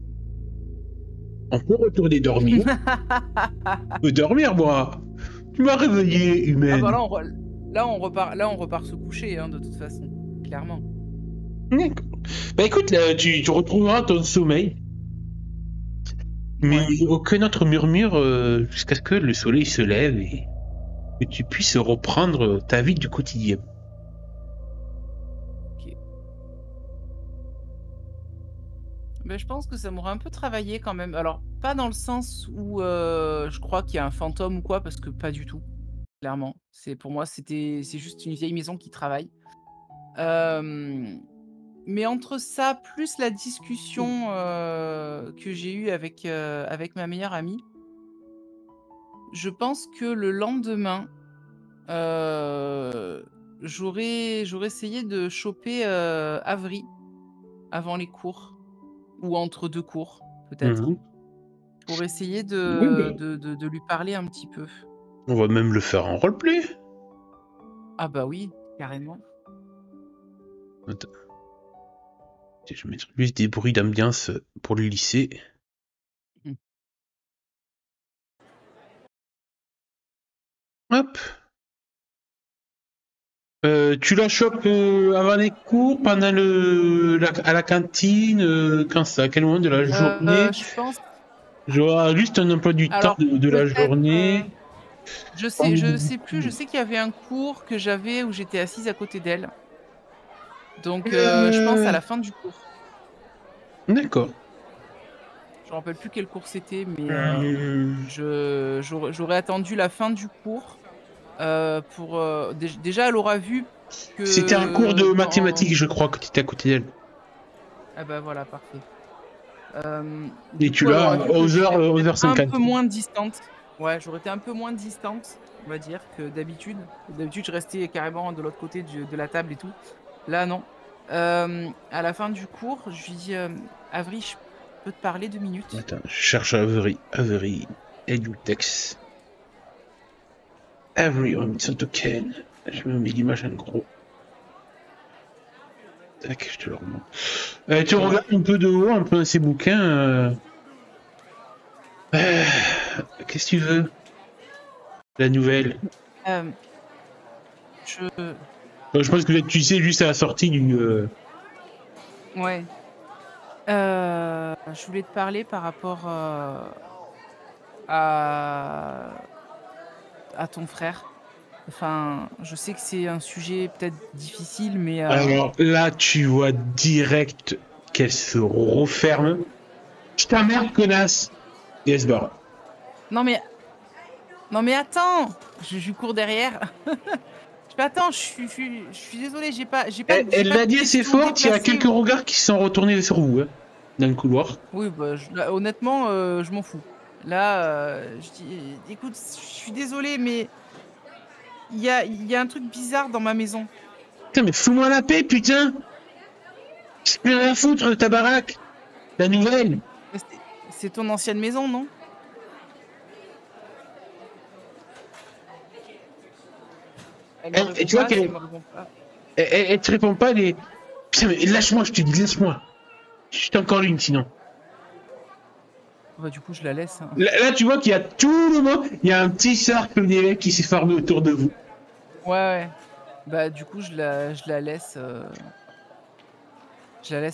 On peut retourner dormir. Je peux dormir, moi. Tu m'as réveillé, humaine. Ah bah là on repart se coucher, hein, de toute façon, clairement. D'accord. Bah écoute, là, tu retrouveras ton sommeil. Mais Ouais. aucun autre murmure jusqu'à ce que le soleil se lève et que tu puisses reprendre ta vie du quotidien. Ok. Ben, je pense que ça m'aurait un peu travaillé quand même. Alors, pas dans le sens où je crois qu'il y a un fantôme ou quoi, parce que pas du tout, clairement. Pour moi, c'est juste une vieille maison qui travaille. Mais entre ça, plus la discussion que j'ai eue avec ma meilleure amie, je pense que le lendemain, j'aurais essayé de choper Avery avant les cours, ou entre deux cours, peut-être, pour essayer Oui, bah. de lui parler un petit peu. On va même le faire en roleplay. Ah bah oui, carrément. Attends. Je vais mettre juste des bruits d'ambiance pour le lycée. Mm. Hop. Tu la chopes avant les cours, pendant à la cantine, quand ça, à quel moment de la journée? Je pense... J'aurai juste un emploi du temps Alors, de la peut-être, journée. je sais plus, je sais qu'il y avait un cours que j'avais où j'étais assise à côté d'elle. Donc, je pense à la fin du cours. D'accord. Je me rappelle plus quel cours c'était, mais j'aurais attendu la fin du cours pour... déjà, elle aura vu que... C'était un cours de mathématiques, je crois, que tu étais à côté d'elle. Ah bah voilà, parfait. Et tu l'as aux heures un 50. peu moins distante. Ouais, j'aurais été un peu moins distante, on va dire, que d'habitude. D'habitude, je restais carrément de l'autre côté de la table et tout. Là, non. À la fin du cours, je lui dis Avery, je peux te parler 2 minutes? Attends, je cherche Avery, Edutex. Avery on Ken. Je me mets l'image en gros. Tac, je te le remonte. Tu regardes un peu de haut, un peu dans ces bouquins. Qu'est-ce que tu veux? La nouvelle. Je pense que tu sais juste à la sortie du... Ouais. Je voulais te parler par rapport à ton frère. Enfin, je sais que c'est un sujet peut-être difficile, mais... Alors là, tu vois direct qu'elle se referme. Je t'emmerde, connasse! Et elle se barre. Non, mais Non mais attends, je lui cours derrière. Je fais attends, je suis désolé, j'ai pas Elle l'a dit assez question fort, il y a déplacée. quelques regards qui se sont retournés sur vous, hein, dans le couloir. Oui, bah, là, honnêtement, je m'en fous. Là, je dis écoute, je suis désolé, mais il y a un truc bizarre dans ma maison. Putain, mais fous-moi la paix, putain! J'ai plus rien à foutre de ta baraque! La nouvelle! C'est ton ancienne maison, non? Elle me Et répond tu vois pas, qu'elle elle me répond pas. elle te répond pas, elle est... Putain, mais lâche-moi, je te dis, lâche-moi! Je t'ai encore l'une, sinon. Bah, du coup, je la laisse. Hein. Là, tu vois qu'il y a tout le monde, il y a un petit cercle d'élèves qui s'est formé autour de vous. Ouais. Bah, du coup, je la laisse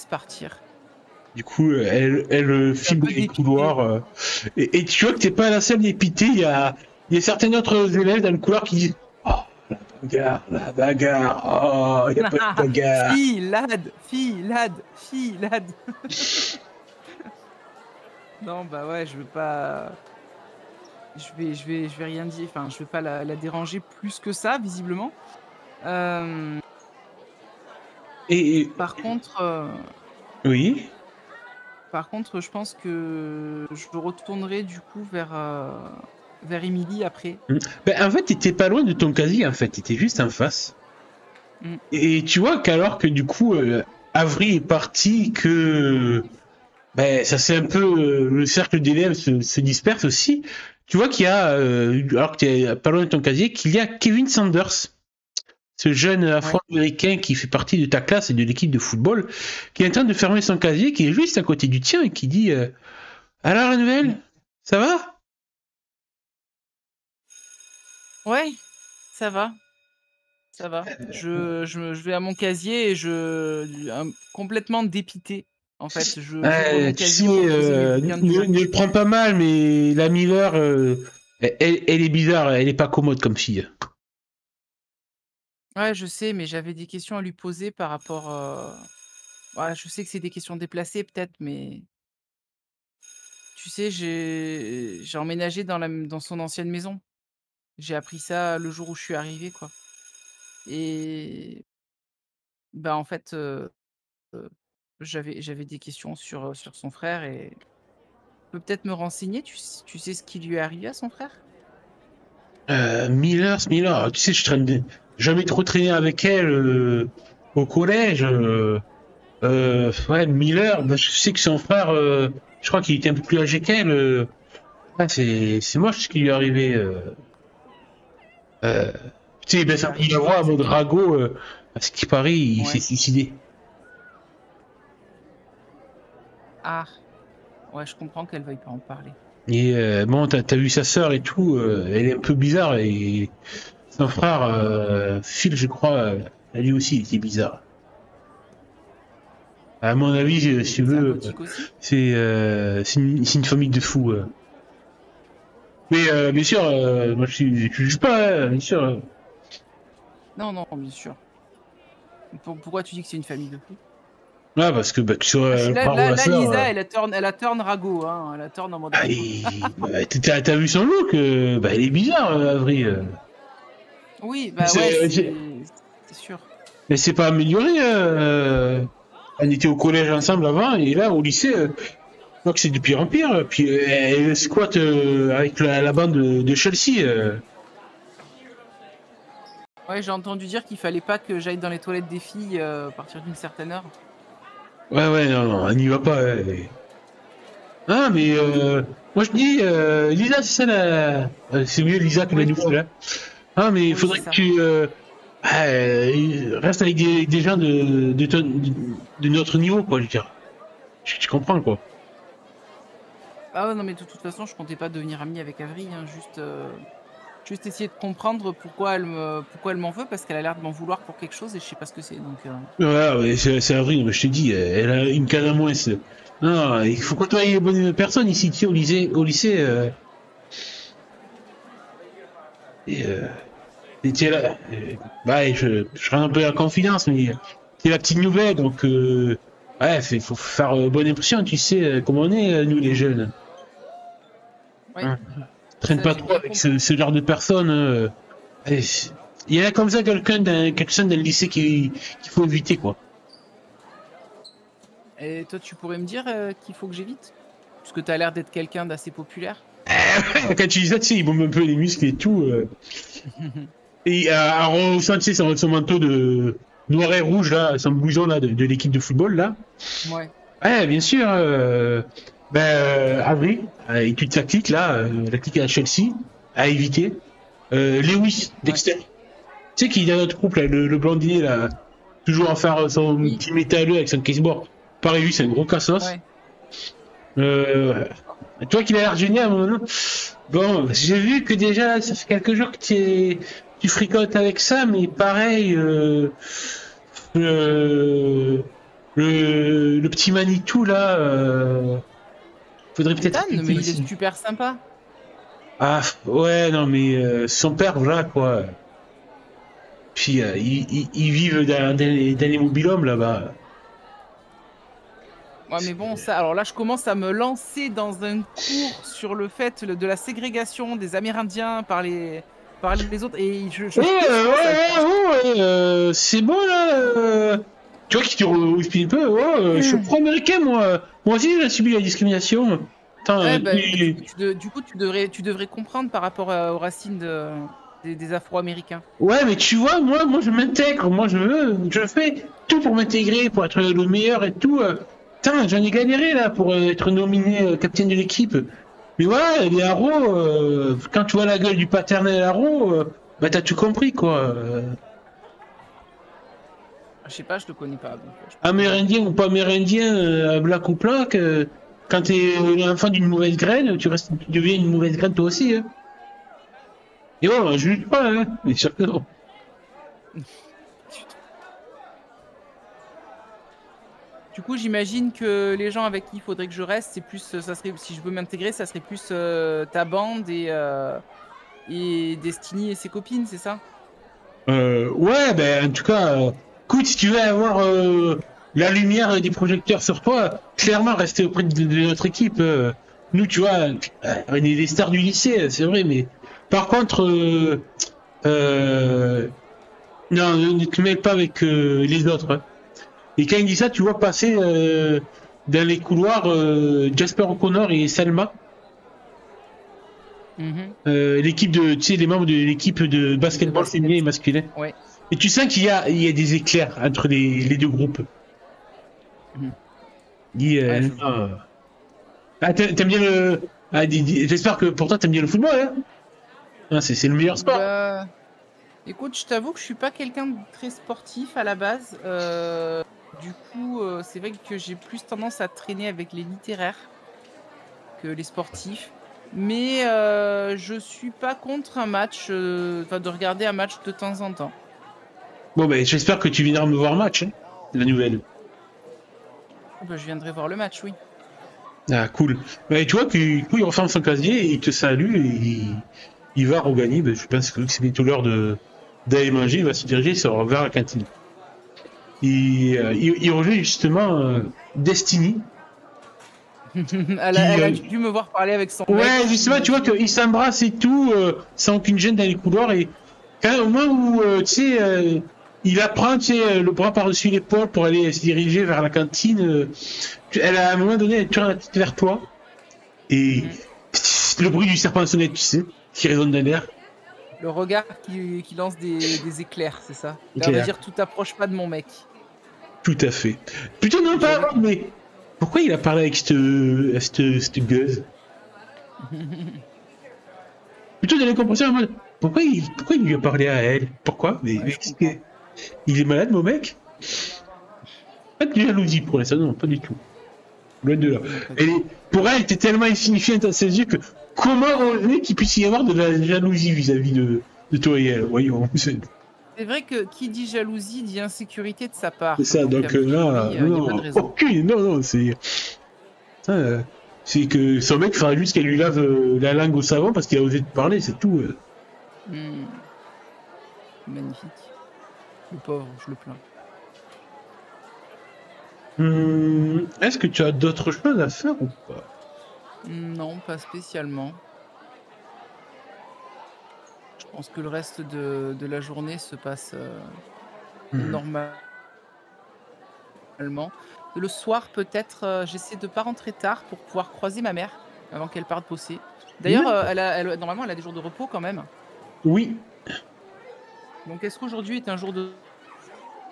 partir. Du coup, elle file dans les couloirs. Et tu vois que t'es pas la seule dépitée. Il y a certains autres élèves dans le couloir qui disent oh, la bagarre, oh, il y a pas de bagarre. Filade. Non, bah ouais, je veux pas. Je vais rien dire. Enfin, je vais pas la déranger plus que ça, visiblement. Et Par contre. Oui. Par contre, je pense que je retournerai du coup vers Émilie après. Ben, en fait, t'étais pas loin de ton casier, en fait. T'étais juste en face. Et tu vois qu'alors que du coup, Avril est parti, que ben, ça c'est un peu le cercle d'élèves se disperse aussi. Tu vois qu'il y a, alors que t'es pas loin de ton casier, qu'il y a Kevin Sanders, ce jeune afro-américain qui fait partie de ta classe et de l'équipe de football, qui est en train de fermer son casier, qui est juste à côté du tien et qui dit alors la nouvelle, ça va? Ouais, ça va. Je vais à mon casier et complètement dépité. En fait, j'ouvre mon Tu casier sais, pour poser mes bouquins du ne le prends pas mal, mais la Miller, elle est bizarre, elle est pas commode comme fille. Ouais, je sais, mais j'avais des questions à lui poser par rapport. Ouais, je sais que c'est des questions déplacées peut-être, mais tu sais, j'ai emménagé dans son ancienne maison. J'ai appris ça le jour où je suis arrivé, quoi. Et bah en fait, j'avais des questions sur son frère et tu peux peut-être me renseigner. Tu sais ce qui lui est arrivé à son frère? Miller, tu sais, je traîne jamais trop traîné avec elle au collège. Ouais, Miller, bah, je sais que son frère, je crois qu'il était un peu plus âgé qu'elle. Ouais, c'est moche ce qui lui est arrivé. Tu sais, ben, ça il la voit à mode Drago, à ce qui paraît, il s'est suicidé. Ah, ouais, je comprends qu'elle veuille pas en parler. Et bon, t'as vu sa sœur et tout, elle est un peu bizarre et son frère, Phil, je crois, lui aussi, il était bizarre. À mon avis, si tu veux, c'est une famille de fous. Mais bien sûr, moi je juge pas, hein, bien sûr. Non, bien sûr. Pourquoi tu dis que c'est une famille de fous? Ouais, parce que bah, tu sais, là, Lisa, elle a turn Rago, hein. Elle a turn en mode Rago. T'as vu son look, bah, elle est bizarre, Avril. Oui, bah ouais, c'est sûr. Mais c'est pas amélioré. On était au collège ensemble avant, et là, au lycée, je crois que c'est de pire en pire. Puis elle squatte avec la bande de Chelsea. Ouais, j'ai entendu dire qu'il fallait pas que j'aille dans les toilettes des filles à partir d'une certaine heure. Ouais, non, on n'y va pas. Ah, mais moi je dis, Lisa, c'est ça c'est mieux Lisa que la nouvelle. Là. Ah, mais il faudrait que tu restes avec des gens de notre niveau, quoi, je veux dire. Tu comprends, quoi. Ah ouais, non, mais de toute façon, je comptais pas devenir amie avec Avril, hein, juste essayer de comprendre pourquoi elle m'en veut, parce qu'elle a l'air de m'en vouloir pour quelque chose et je sais pas ce que c'est. Donc, ouais, c'est Avril, mais je te dis, elle a une canne à moins. Non, il faut côtoyer les bonnes personnes ici, tu sais, au lycée. Et t'es là. Bah, je rentre un peu la confidence, mais c'est la petite nouvelle, donc ouais, faut faire bonne impression, tu sais comment on est, nous les jeunes. Oui. Hein. Traîne Ça, pas j'ai trop bien avec compris. ce genre de personnes. Allez, il y en a comme ça quelqu'un dans le lycée qu'il faut éviter, quoi. Et toi, tu pourrais me dire qu'il faut que j'évite? Parce que tu as l'air d'être quelqu'un d'assez populaire. Quand tu dis ça, tu sais, il bombe un peu les muscles et tout. Et en rehaussant, tu sais, son manteau de noir et rouge, là, son blouson là, de l'équipe de football, là. Ouais. Ouais, bien sûr. Avril, et toute sa clique, là, la clique à Chelsea, à éviter. Lewis, Ouais. Dexter. Tu sais qu'il est dans notre groupe, là, le blondier, là, toujours à faire son Oui. petit métalleux avec son caseboard. Pareil, lui, c'est un gros cassos. Ouais. Toi qui l'as l'air génial, maintenant. Bon, j'ai vu que déjà, ça fait quelques jours que tu fricotes avec ça, mais pareil, le, le petit Manitou, là, faudrait peut-être... Ethan, mais il est super sympa. Ah, ouais, non, mais son père, voilà, quoi. Puis, ils vivent dans les mobil-hommes, là-bas. Ouais, mais bon, ça, alors là, je commence à me lancer dans un cours sur le fait de la ségrégation des Amérindiens par les autres. Et je Ouais, commence c'est bon, là. Tu vois qui te explique un peu, je suis pro-américain, moi. Moi aussi, j'ai subi la discrimination. Attends, Ouais, bah, du coup, tu devrais comprendre par rapport aux racines des Afro-Américains. ouais, mais tu vois, moi, je m'intègre. Moi, je fais tout pour m'intégrer, pour être le meilleur et tout. Putain, j'en ai galéré, là, pour être nominé capitaine de l'équipe. Mais voilà, les haros, quand tu vois la gueule du paternel haro, bah, t'as tout compris, quoi. Je sais pas, je le connais pas. Donc, Amérindien ou pas amérindien, black ou black, quand t'es l'enfant d'une mauvaise graine, tu deviens une mauvaise graine toi aussi. Hein. Et ouais, je juge pas, hein. Mais sûr que non. Du coup, j'imagine que les gens avec qui il faudrait que je reste, c'est plus, ça serait, si je veux m'intégrer, ça serait plus ta bande et Destiny et ses copines, c'est ça? Ouais, ben en tout cas, écoute, si tu veux avoir la lumière des projecteurs sur toi, clairement rester auprès de notre équipe. Nous, tu vois, on est des stars du lycée, c'est vrai, mais par contre, non, ne te mêle pas avec les autres. Hein. Et quand il dit ça, tu vois passer dans les couloirs Jasper O'Connor et Selma. L'équipe de, tu sais, les membres de l'équipe de basketball féminin et masculin. Ouais. Et tu sens qu'il y a des éclairs entre les deux groupes. Ouais, T'aimes bien le. J'espère que pour toi t'aimes bien le football, hein. Ah, c'est le meilleur sport. Bah, écoute, je t'avoue que je suis pas quelqu'un de très sportif à la base. Du coup, c'est vrai que j'ai plus tendance à traîner avec les littéraires que les sportifs. Mais je suis pas contre un match, de regarder un match de temps en temps. Bon, ben j'espère que tu viendras me voir match, hein, la nouvelle. Bah, je viendrai voir le match, oui. Ah, cool. Ben, tu vois qu'il referme son casier, et il te salue et il va regagner. Ben, je pense que c'est bientôt l'heure d'aller manger. Il va se diriger vers la cantine. Il rejoint justement Destiny. Elle a dû me voir parler avec son mec. Ouais, justement, tu vois qu'ils s'embrassent et tout, sans aucune gêne dans les couloirs. Et quand, au moment où, tu sais, il apprend, tu sais, le bras par-dessus l'épaule pour aller se diriger vers la cantine, elle, à un moment donné, elle tourne la tête vers toi. Et le bruit du serpent sonnette, tu sais, qui résonne dans l'air. Le regard qui lance des éclairs, c'est ça. Éclair. On va dire, tout t'approche pas de mon mec. Tout à fait. Plutôt non, pas avant, mais pourquoi il a parlé avec cette gueuse? Plutôt de l'incompréhension en mode pourquoi il lui a parlé à elle? Pourquoi? Mais il est malade, mon mec? Pas de jalousie pour l'instant, non, pas du tout. Loin de là. Pour elle, était tellement insignifiante à ses yeux que comment oser qu'il puisse y avoir de la jalousie vis-à-vis de toi et elle? Voyons. C'est vrai que qui dit jalousie dit insécurité de sa part. C'est ça, donc là, non, aucune, non, c'est que son mec fera juste qu'elle lui lave la langue au savon parce qu'il a osé te parler, c'est tout. Magnifique. Le pauvre, je le plains. Est-ce que tu as d'autres choses à faire ou pas? Non, pas spécialement. Je pense que le reste de la journée se passe Mhm. normalement. Le soir, peut-être, j'essaie de pas rentrer tard pour pouvoir croiser ma mère avant qu'elle parte bosser. D'ailleurs, D'accord. normalement, elle a des jours de repos quand même. Oui. Donc est-ce qu'aujourd'hui est un jour de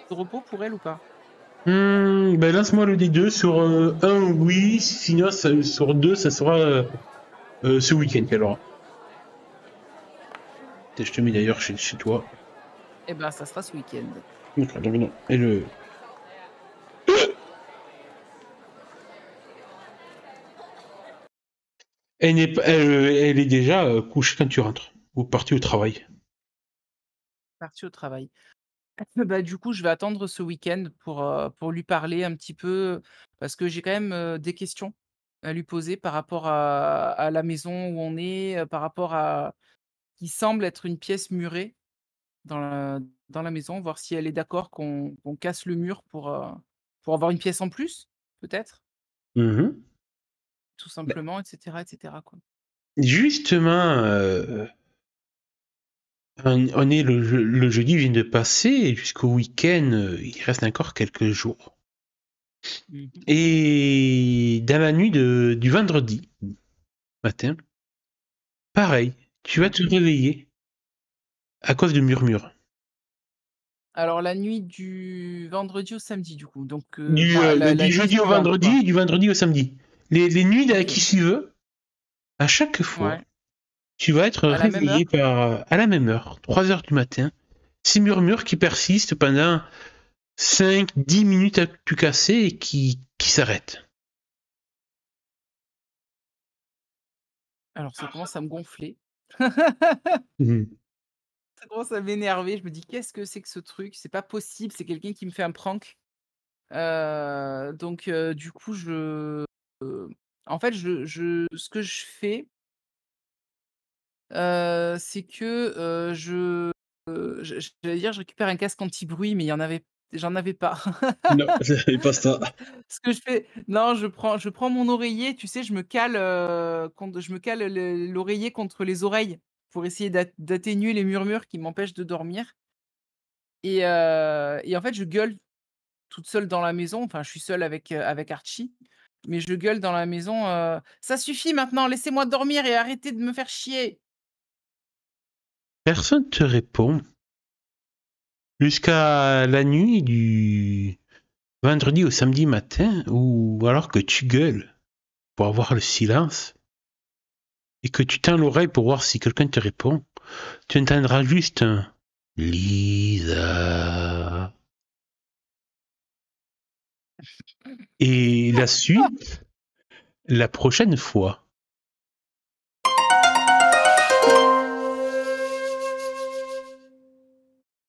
repos pour elle ou pas? Ben lance-moi le D2 sur un, oui, sinon sur deux, ça sera ce week-end qu'elle aura. Je te mets d'ailleurs chez toi. Eh ben, ça sera ce week-end. D'accord, donc non. Et le... elle est déjà couchée quand tu rentres, ou partie au travail. Partie au travail. Bah, du coup, je vais attendre ce week-end pour lui parler un petit peu, parce que j'ai quand même, des questions à lui poser par rapport à la maison où on est, par rapport à qui semble être une pièce murée dans la maison, voir si elle est d'accord qu'on casse le mur pour avoir une pièce en plus, peut-être? Mhm. Tout Ben, simplement et cetera, quoi. justement, on est le jeudi vient de passer, et jusqu'au week-end, il reste encore quelques jours. Mmh. Et dans la nuit du vendredi matin, pareil, tu vas Ouais. te réveiller à cause de murmures. Alors la nuit du vendredi au samedi, du coup, donc pas la Du nuit jeudi au suivante, vendredi quoi. et du vendredi au samedi. Les nuits qui OK. suivent, à chaque fois, Ouais. tu vas être À la même réveillé heure? à la même heure, 3 heures du matin, ces murmures qui persistent pendant 5-10 minutes à tout casser et qui s'arrêtent. Alors ça commence à me gonfler. Mhm. Ça commence à m'énerver. Je me dis: «Qu'est-ce que c'est que ce truc? C'est pas possible, c'est quelqu'un qui me fait un prank». Donc du coup, en fait, ce que je fais, c'est que, j'allais dire, je récupère un casque anti-bruit, mais j'en avais pas. Non, j'avais pas ça. Ce que je fais non, je prends mon oreiller, tu sais, je me cale l'oreiller contre les oreilles pour essayer d'atténuer les murmures qui m'empêchent de dormir et en fait, je gueule toute seule dans la maison. Enfin, je suis seule avec Archie, mais je gueule dans la maison, «Ça suffit maintenant, laissez-moi dormir et arrêtez de me faire chier!» Personne te répond jusqu'à la nuit du vendredi au samedi matin, ou alors que tu gueules pour avoir le silence et que tu tends l'oreille pour voir si quelqu'un te répond. Tu entendras juste un Lisa. Et la suite, la prochaine fois.